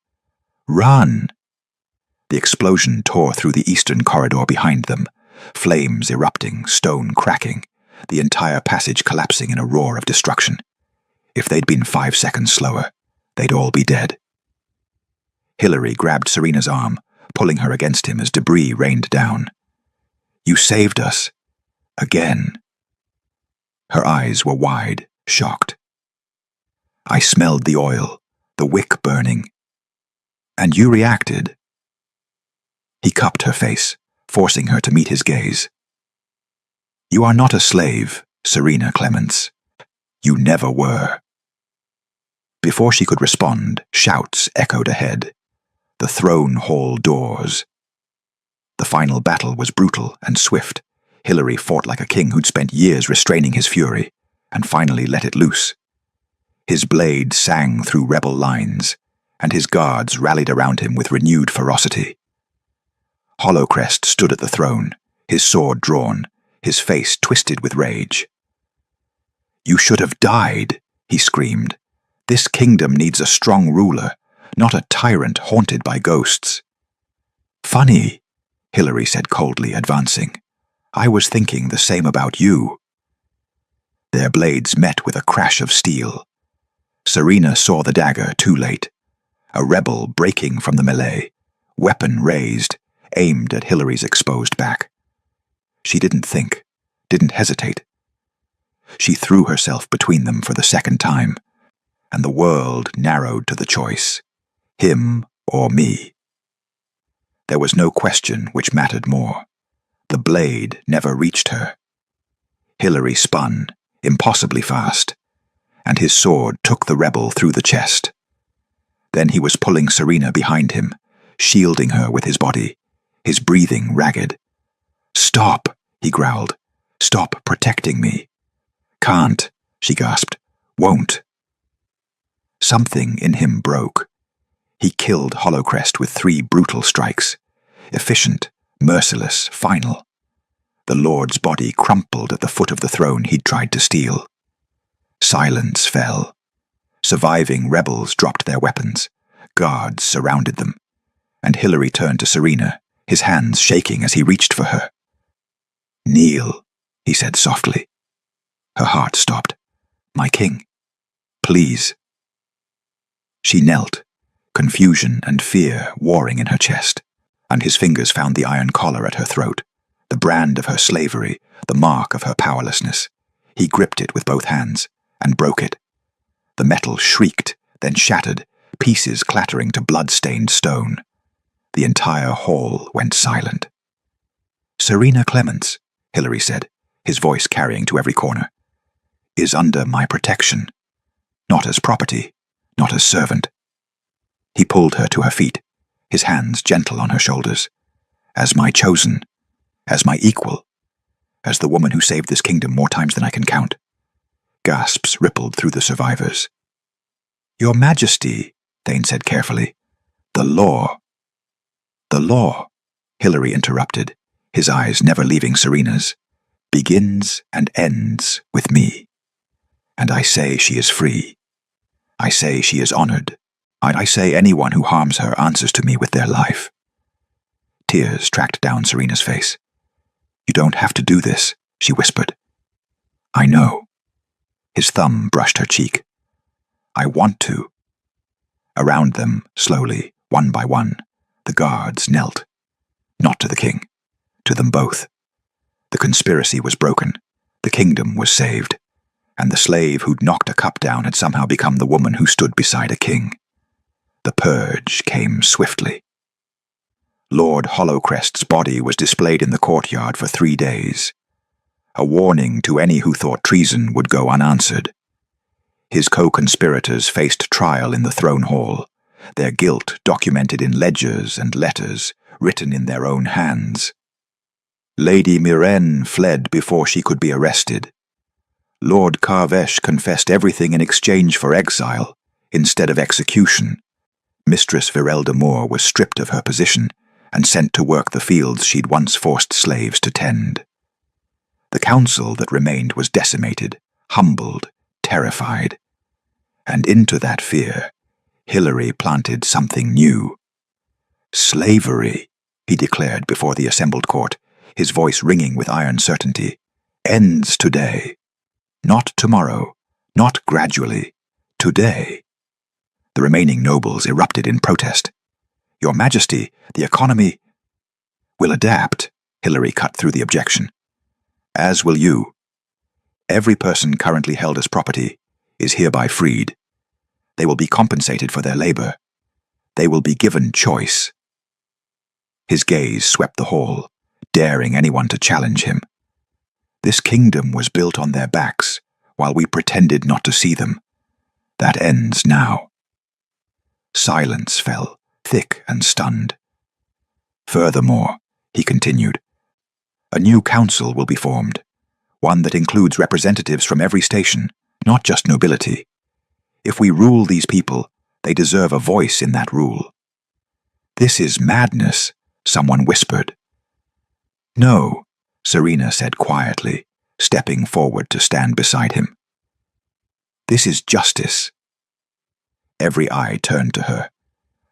"Run!" The explosion tore through the eastern corridor behind them, flames erupting, stone cracking, the entire passage collapsing in a roar of destruction. If they'd been 5 seconds slower, they'd all be dead. Hillary grabbed Serena's arm, pulling her against him as debris rained down. "You saved us. Again." Her eyes were wide, shocked. "I smelled the oil, the wick burning. And you reacted." He cupped her face, forcing her to meet his gaze. "You are not a slave, Serena Clements. You never were." Before she could respond, shouts echoed ahead. The throne hall doors. The final battle was brutal and swift. Hillary fought like a king who'd spent years restraining his fury, and finally let it loose. His blade sang through rebel lines, and his guards rallied around him with renewed ferocity. Hollowcrest stood at the throne, his sword drawn, his face twisted with rage. "You should have died," he screamed. "This kingdom needs a strong ruler, not a tyrant haunted by ghosts." "Funny," Hillary said coldly, advancing. "I was thinking the same about you." Their blades met with a crash of steel. Serena saw the dagger too late. A rebel breaking from the melee, weapon raised, aimed at Hillary's exposed back. She didn't think, didn't hesitate. She threw herself between them for the second time, and the world narrowed to the choice, him or me. There was no question which mattered more. The blade never reached her. Hillary spun, impossibly fast, and his sword took the rebel through the chest. Then he was pulling Serena behind him, shielding her with his body, his breathing ragged. "Stop," he growled. "Stop protecting me." "Can't," she gasped. "Won't." Something in him broke. He killed Hollowcrest with 3 brutal strikes. Efficient, merciless, final. The Lord's body crumpled at the foot of the throne he'd tried to steal. Silence fell. Surviving rebels dropped their weapons. Guards surrounded them. And Hillary turned to Serena, his hands shaking as he reached for her. "Kneel," he said softly. Her heart stopped. "My king, please." She knelt, confusion and fear warring in her chest, and his fingers found the iron collar at her throat, the brand of her slavery, the mark of her powerlessness. He gripped it with both hands, and broke it. The metal shrieked, then shattered, pieces clattering to blood-stained stone. The entire hall went silent. "Serena Clements," Hilary said, his voice carrying to every corner, "is under my protection. Not as property, not as servant." He pulled her to her feet, his hands gentle on her shoulders. "As my chosen, as my equal, as the woman who saved this kingdom more times than I can count." Gasps rippled through the survivors. "Your Majesty," Thane said carefully, "the law." "The law," Hilary interrupted, his eyes never leaving Serena's, "begins and ends with me. And I say she is free. I say she is honored. I say anyone who harms her answers to me with their life." Tears tracked down Serena's face. "You don't have to do this," she whispered. "I know." His thumb brushed her cheek. "I want to." Around them, slowly, one by one, the guards knelt. Not to the king, to them both. The conspiracy was broken, the kingdom was saved, and the slave who'd knocked a cup down had somehow become the woman who stood beside a king. The purge came swiftly. Lord Hollowcrest's body was displayed in the courtyard for 3 days, a warning to any who thought treason would go unanswered. His co-conspirators faced trial in the throne hall, their guilt documented in ledgers and letters written in their own hands. Lady Myrenne fled before she could be arrested. Lord Karvesh confessed everything in exchange for exile, instead of execution. Mistress Virelda Moore was stripped of her position and sent to work the fields she'd once forced slaves to tend. The council that remained was decimated, humbled, terrified. And into that fear, Hilary planted something new. "Slavery," he declared before the assembled court, his voice ringing with iron certainty, "ends today. Not tomorrow, not gradually. Today." The remaining nobles erupted in protest. "Your Majesty, the economy—" "Will adapt," Hilary cut through the objection. "As will you. Every person currently held as property is hereby freed. They will be compensated for their labor. They will be given choice." His gaze swept the hall, daring anyone to challenge him. "This kingdom was built on their backs, while we pretended not to see them. That ends now." Silence fell, thick and stunned. "Furthermore," he continued, "a new council will be formed, one that includes representatives from every station, not just nobility. If we rule these people, they deserve a voice in that rule." "This is madness," someone whispered. "No," Serena said quietly, stepping forward to stand beside him. "This is justice." Every eye turned to her.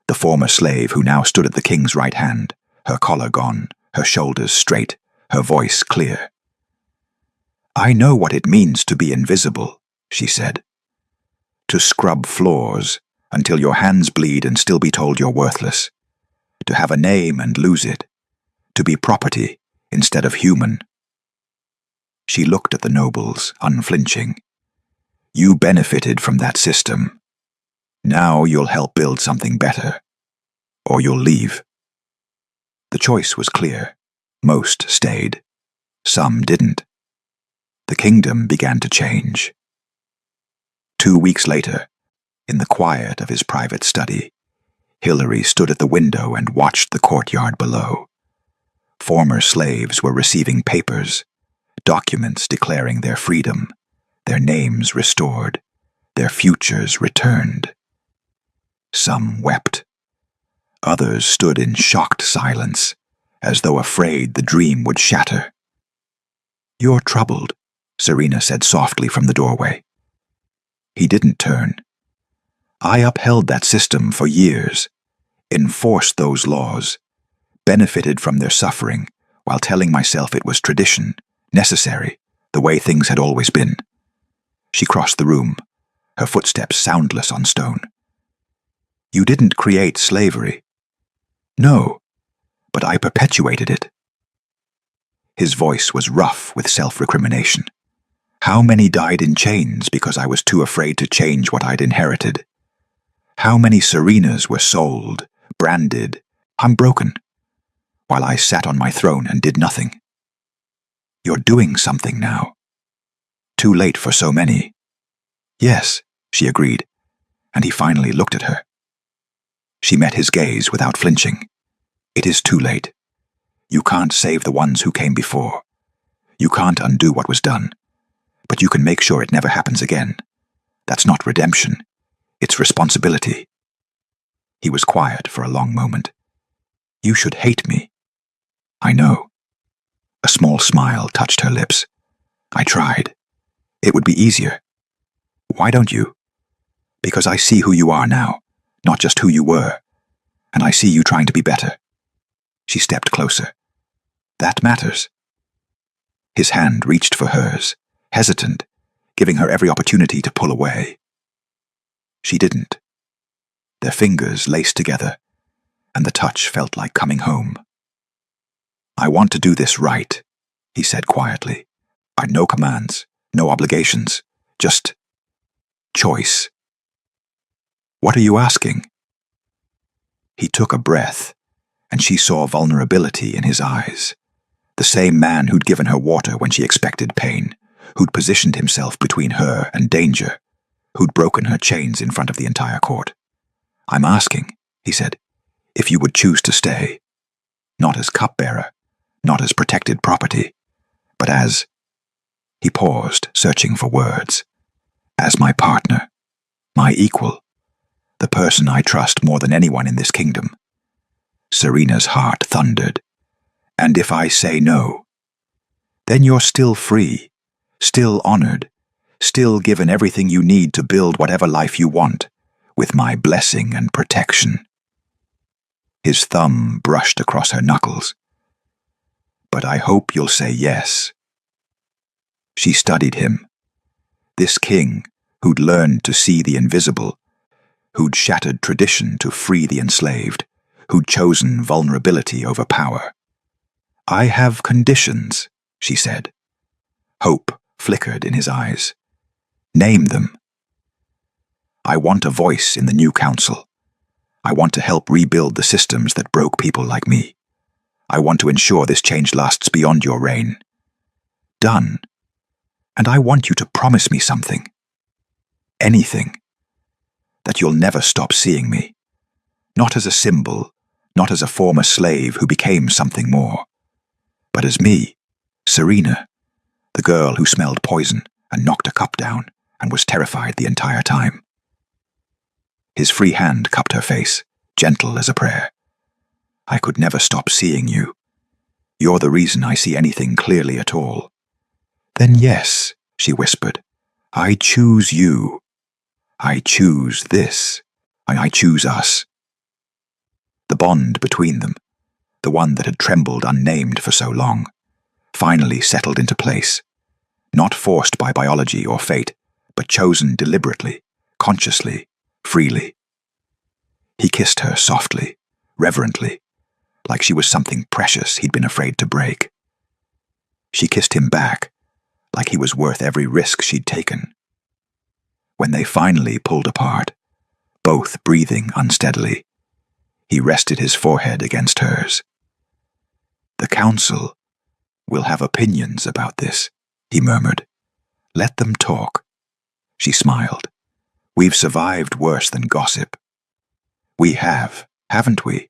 The former slave who now stood at the king's right hand, her collar gone, her shoulders straight, her voice clear. "I know what it means to be invisible," she said. "To scrub floors until your hands bleed and still be told you're worthless. To have a name and lose it. To be property instead of human." She looked at the nobles, unflinching. "You benefited from that system. Now you'll help build something better. Or you'll leave." The choice was clear. Most stayed. Some didn't. The kingdom began to change. 2 weeks later, in the quiet of his private study, Hilary stood at the window and watched the courtyard below. Former slaves were receiving papers, documents declaring their freedom, their names restored, their futures returned. Some wept. Others stood in shocked silence, as though afraid the dream would shatter. "You're troubled," Serena said softly from the doorway. He didn't turn. "I upheld that system for years, enforced those laws, benefited from their suffering while telling myself it was tradition, necessary, the way things had always been." She crossed the room, her footsteps soundless on stone. "You didn't create slavery." "No, but I perpetuated it." His voice was rough with self-recrimination. "How many died in chains because I was too afraid to change what I'd inherited? How many Serenas were sold, branded, I'm broken, while I sat on my throne and did nothing. You're doing something now. Too late for so many. Yes, she agreed, and he finally looked at her. She met his gaze without flinching. It is too late. You can't save the ones who came before. You can't undo what was done, but you can make sure it never happens again. That's not redemption. It's responsibility. He was quiet for a long moment. You should hate me. I know. A small smile touched her lips. I tried. It would be easier. Why don't you? Because I see who you are now, not just who you were, and I see you trying to be better. She stepped closer. That matters. His hand reached for hers, hesitant, giving her every opportunity to pull away. She didn't. Their fingers laced together, and the touch felt like coming home. I want to do this right, he said quietly. I'd no commands, no obligations, just choice. What are you asking? He took a breath, and she saw vulnerability in his eyes. The same man who'd given her water when she expected pain, who'd positioned himself between her and danger, who'd broken her chains in front of the entire court. I'm asking, he said, if you would choose to stay, not as cupbearer, not as protected property, but as... He paused, searching for words. As my partner, my equal, the person I trust more than anyone in this kingdom. Serena's heart thundered. And if I say no, then you're still free, still honored, still given everything you need to build whatever life you want, with my blessing and protection. His thumb brushed across her knuckles. But I hope you'll say yes. She studied him. This king who'd learned to see the invisible, who'd shattered tradition to free the enslaved, who'd chosen vulnerability over power. I have conditions, she said. Hope flickered in his eyes. Name them. I want a voice in the new council. I want to help rebuild the systems that broke people like me. I want to ensure this change lasts beyond your reign. Done. And I want you to promise me something. Anything. That you'll never stop seeing me. Not as a symbol, not as a former slave who became something more, but as me, Serena, the girl who smelled poison and knocked a cup down and was terrified the entire time. His free hand cupped her face, gentle as a prayer. I could never stop seeing you. You're the reason I see anything clearly at all. Then yes, she whispered, I choose you. I choose this. I choose us. The bond between them, the one that had trembled unnamed for so long, finally settled into place, not forced by biology or fate, but chosen deliberately, consciously, freely. He kissed her softly, reverently, like she was something precious he'd been afraid to break. She kissed him back, like he was worth every risk she'd taken. When they finally pulled apart, both breathing unsteadily, he rested his forehead against hers. The council will have opinions about this, he murmured. Let them talk. She smiled. We've survived worse than gossip. We have, haven't we?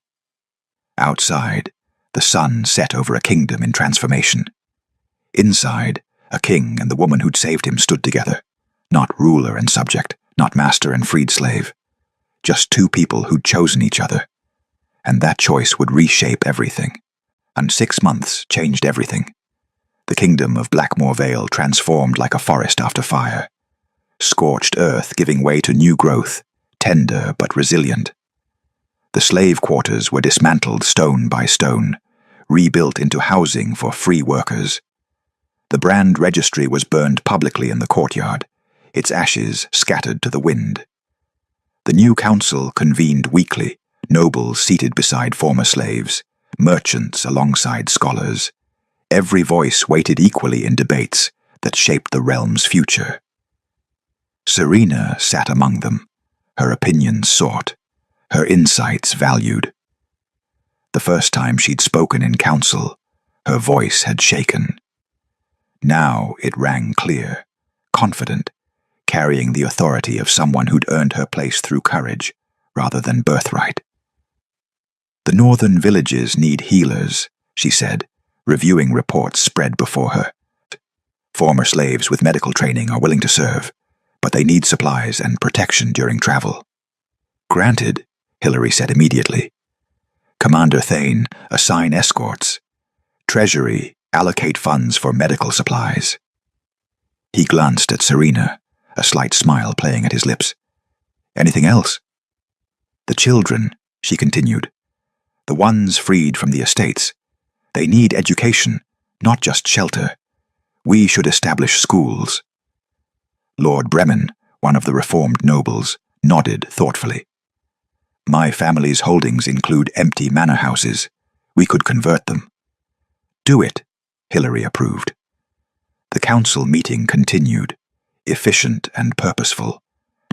Outside, the sun set over a kingdom in transformation. Inside, a king and the woman who'd saved him stood together, not ruler and subject, not master and freed slave, just two people who'd chosen each other. And that choice would reshape everything. And 6 months changed everything. The kingdom of Blackmore Vale transformed like a forest after fire. Scorched earth giving way to new growth, tender but resilient. The slave quarters were dismantled stone by stone, rebuilt into housing for free workers. The brand registry was burned publicly in the courtyard, its ashes scattered to the wind. The new council convened weekly, nobles seated beside former slaves, merchants alongside scholars. Every voice weighted equally in debates that shaped the realm's future. Serena sat among them, her opinions sought, her insights valued. The first time she'd spoken in council, her voice had shaken. Now it rang clear, confident, carrying the authority of someone who'd earned her place through courage rather than birthright. "The northern villages need healers," she said, reviewing reports spread before her. "Former slaves with medical training are willing to serve, but they need supplies and protection during travel." "Granted," Hillary said immediately. "Commander Thane, assign escorts. Treasury, allocate funds for medical supplies." He glanced at Serena, a slight smile playing at his lips. "Anything else?" "The children," she continued. "The ones freed from the estates. They need education, not just shelter. We should establish schools." Lord Bremen, one of the reformed nobles, nodded thoughtfully. "My family's holdings include empty manor houses. We could convert them." "Do it," Hillary approved. The council meeting continued, efficient and purposeful,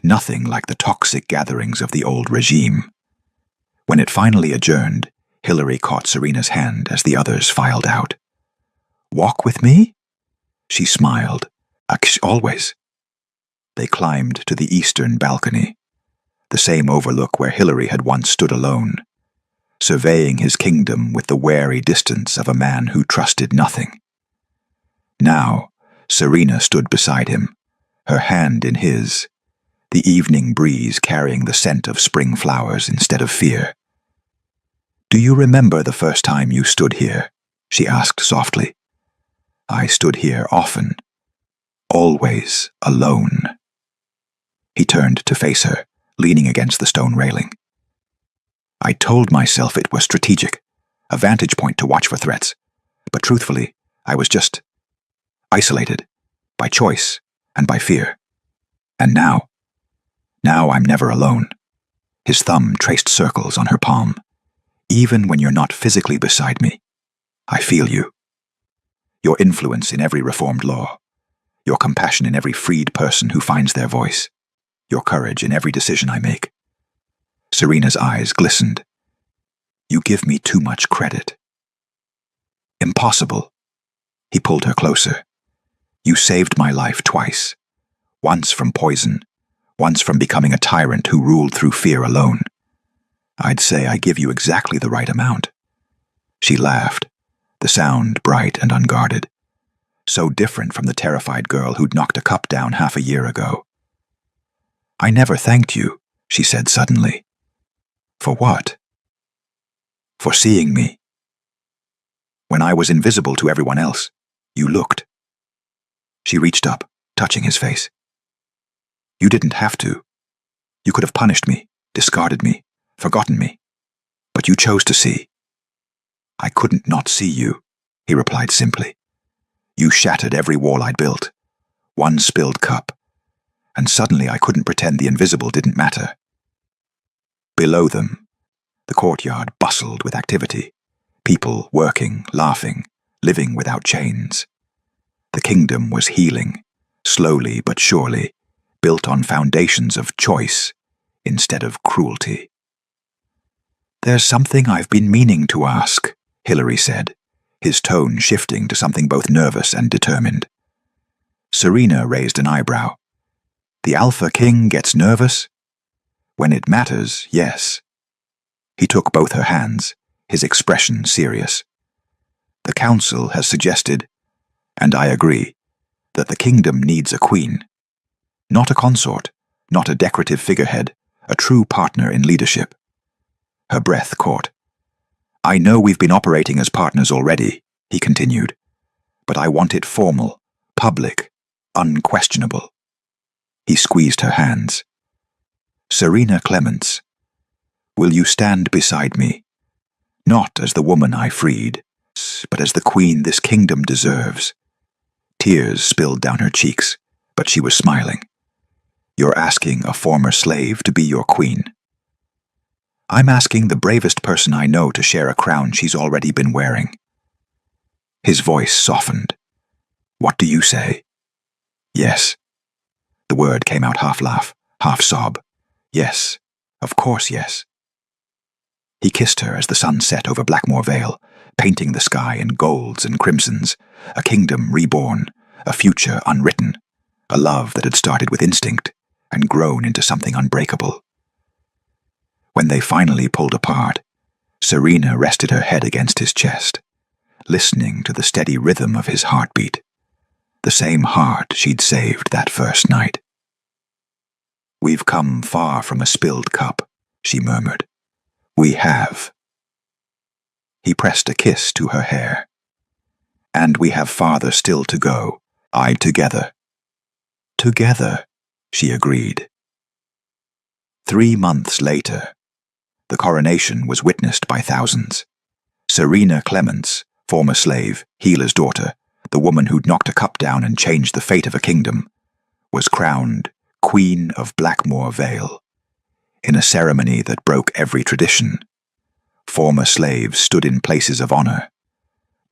nothing like the toxic gatherings of the old regime. When it finally adjourned, Hillary caught Serena's hand as the others filed out. "Walk with me?" She smiled. "Always." They climbed to the eastern balcony, the same overlook where Hillary had once stood alone, surveying his kingdom with the wary distance of a man who trusted nothing. Now, Serena stood beside him, her hand in his, the evening breeze carrying the scent of spring flowers instead of fear. "Do you remember the first time you stood here?" she asked softly. "I stood here often, always alone." He turned to face her, leaning against the stone railing. "I told myself it was strategic, a vantage point to watch for threats, but truthfully, I was just isolated, by choice and by fear. And now I'm never alone." His thumb traced circles on her palm. "Even when you're not physically beside me, I feel you. Your influence in every reformed law, your compassion in every freed person who finds their voice, your courage in every decision I make." Serena's eyes glistened. "You give me too much credit." "Impossible." He pulled her closer. "You saved my life twice, once from poison, once from becoming a tyrant who ruled through fear alone. I'd say I give you exactly the right amount." She laughed, the sound bright and unguarded, so different from the terrified girl who'd knocked a cup down half a year ago. "I never thanked you," she said suddenly. "For what?" "For seeing me. When I was invisible to everyone else, you looked." She reached up, touching his face. "You didn't have to. You could have punished me, discarded me, forgotten me. But you chose to see." "I couldn't not see you," he replied simply. "You shattered every wall I'd built, one spilled cup, and suddenly I couldn't pretend the invisible didn't matter." Below them, the courtyard bustled with activity, people working, laughing, living without chains. The kingdom was healing, slowly but surely, built on foundations of choice instead of cruelty. "There's something I've been meaning to ask," Hillary said, his tone shifting to something both nervous and determined. Serena raised an eyebrow. "The Alpha King gets nervous?" "When it matters, yes." He took both her hands, his expression serious. "The council has suggested, and I agree, that the kingdom needs a queen. Not a consort, not a decorative figurehead, a true partner in leadership." Her breath caught. "I know we've been operating as partners already," he continued, "but I want it formal, public, unquestionable." He squeezed her hands. "Serena Clements, will you stand beside me, not as the woman I freed, but as the queen this kingdom deserves?" Tears spilled down her cheeks, but she was smiling. "You're asking a former slave to be your queen?" "I'm asking the bravest person I know to share a crown she's already been wearing." His voice softened. "What do you say?" "Yes." The word came out half laugh, half sob. "Yes, of course yes." He kissed her as the sun set over Blackmoor Vale, painting the sky in golds and crimsons, a kingdom reborn, a future unwritten, a love that had started with instinct and grown into something unbreakable. When they finally pulled apart, Serena rested her head against his chest, listening to the steady rhythm of his heartbeat, the same heart she'd saved that first night. "We've come far from a spilled cup," she murmured. "We have." He pressed a kiss to her hair. "And we have farther still to go, together." "Together," she agreed. 3 months later, the coronation was witnessed by thousands. Serena Clements, former slave, Healer's daughter, the woman who'd knocked a cup down and changed the fate of a kingdom, was crowned Queen of Blackmoor Vale, in a ceremony that broke every tradition. Former slaves stood in places of honor.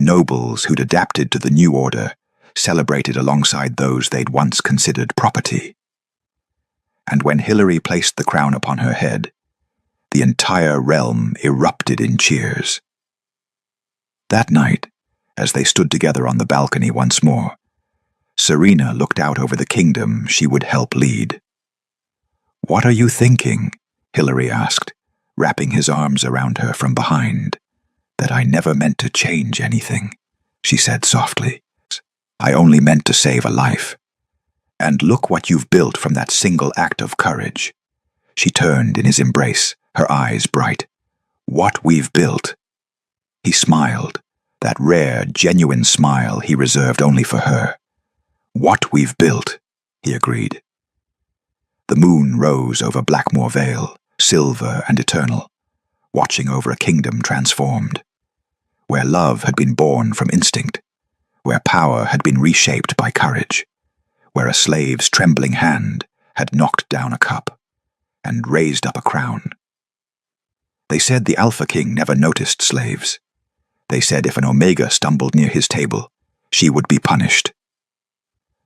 Nobles who'd adapted to the new order celebrated alongside those they'd once considered property. And when Hilary placed the crown upon her head, the entire realm erupted in cheers. That night, as they stood together on the balcony once more, Serena looked out over the kingdom she would help lead. "What are you thinking?" Hilary asked, wrapping his arms around her from behind. "That I never meant to change anything," she said softly. "I only meant to save a life. And look what you've built from that single act of courage." She turned in his embrace, her eyes bright. "What we've built." He smiled, that rare, genuine smile he reserved only for her. "What we've built," he agreed. The moon rose over Blackmoor Vale, silver and eternal, watching over a kingdom transformed, where love had been born from instinct, where power had been reshaped by courage, where a slave's trembling hand had knocked down a cup and raised up a crown. They said the Alpha King never noticed slaves. They said if an Omega stumbled near his table, she would be punished.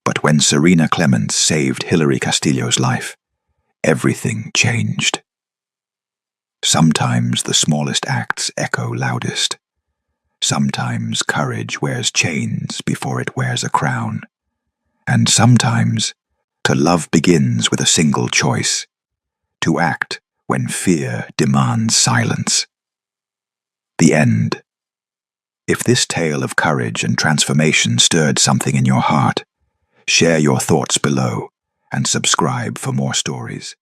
But when Serena Clements saved Hilary Castillo's life, everything changed. Sometimes the smallest acts echo loudest. Sometimes courage wears chains before it wears a crown. And sometimes to love begins with a single choice, to act when fear demands silence. The end. If this tale of courage and transformation stirred something in your heart, share your thoughts below and subscribe for more stories.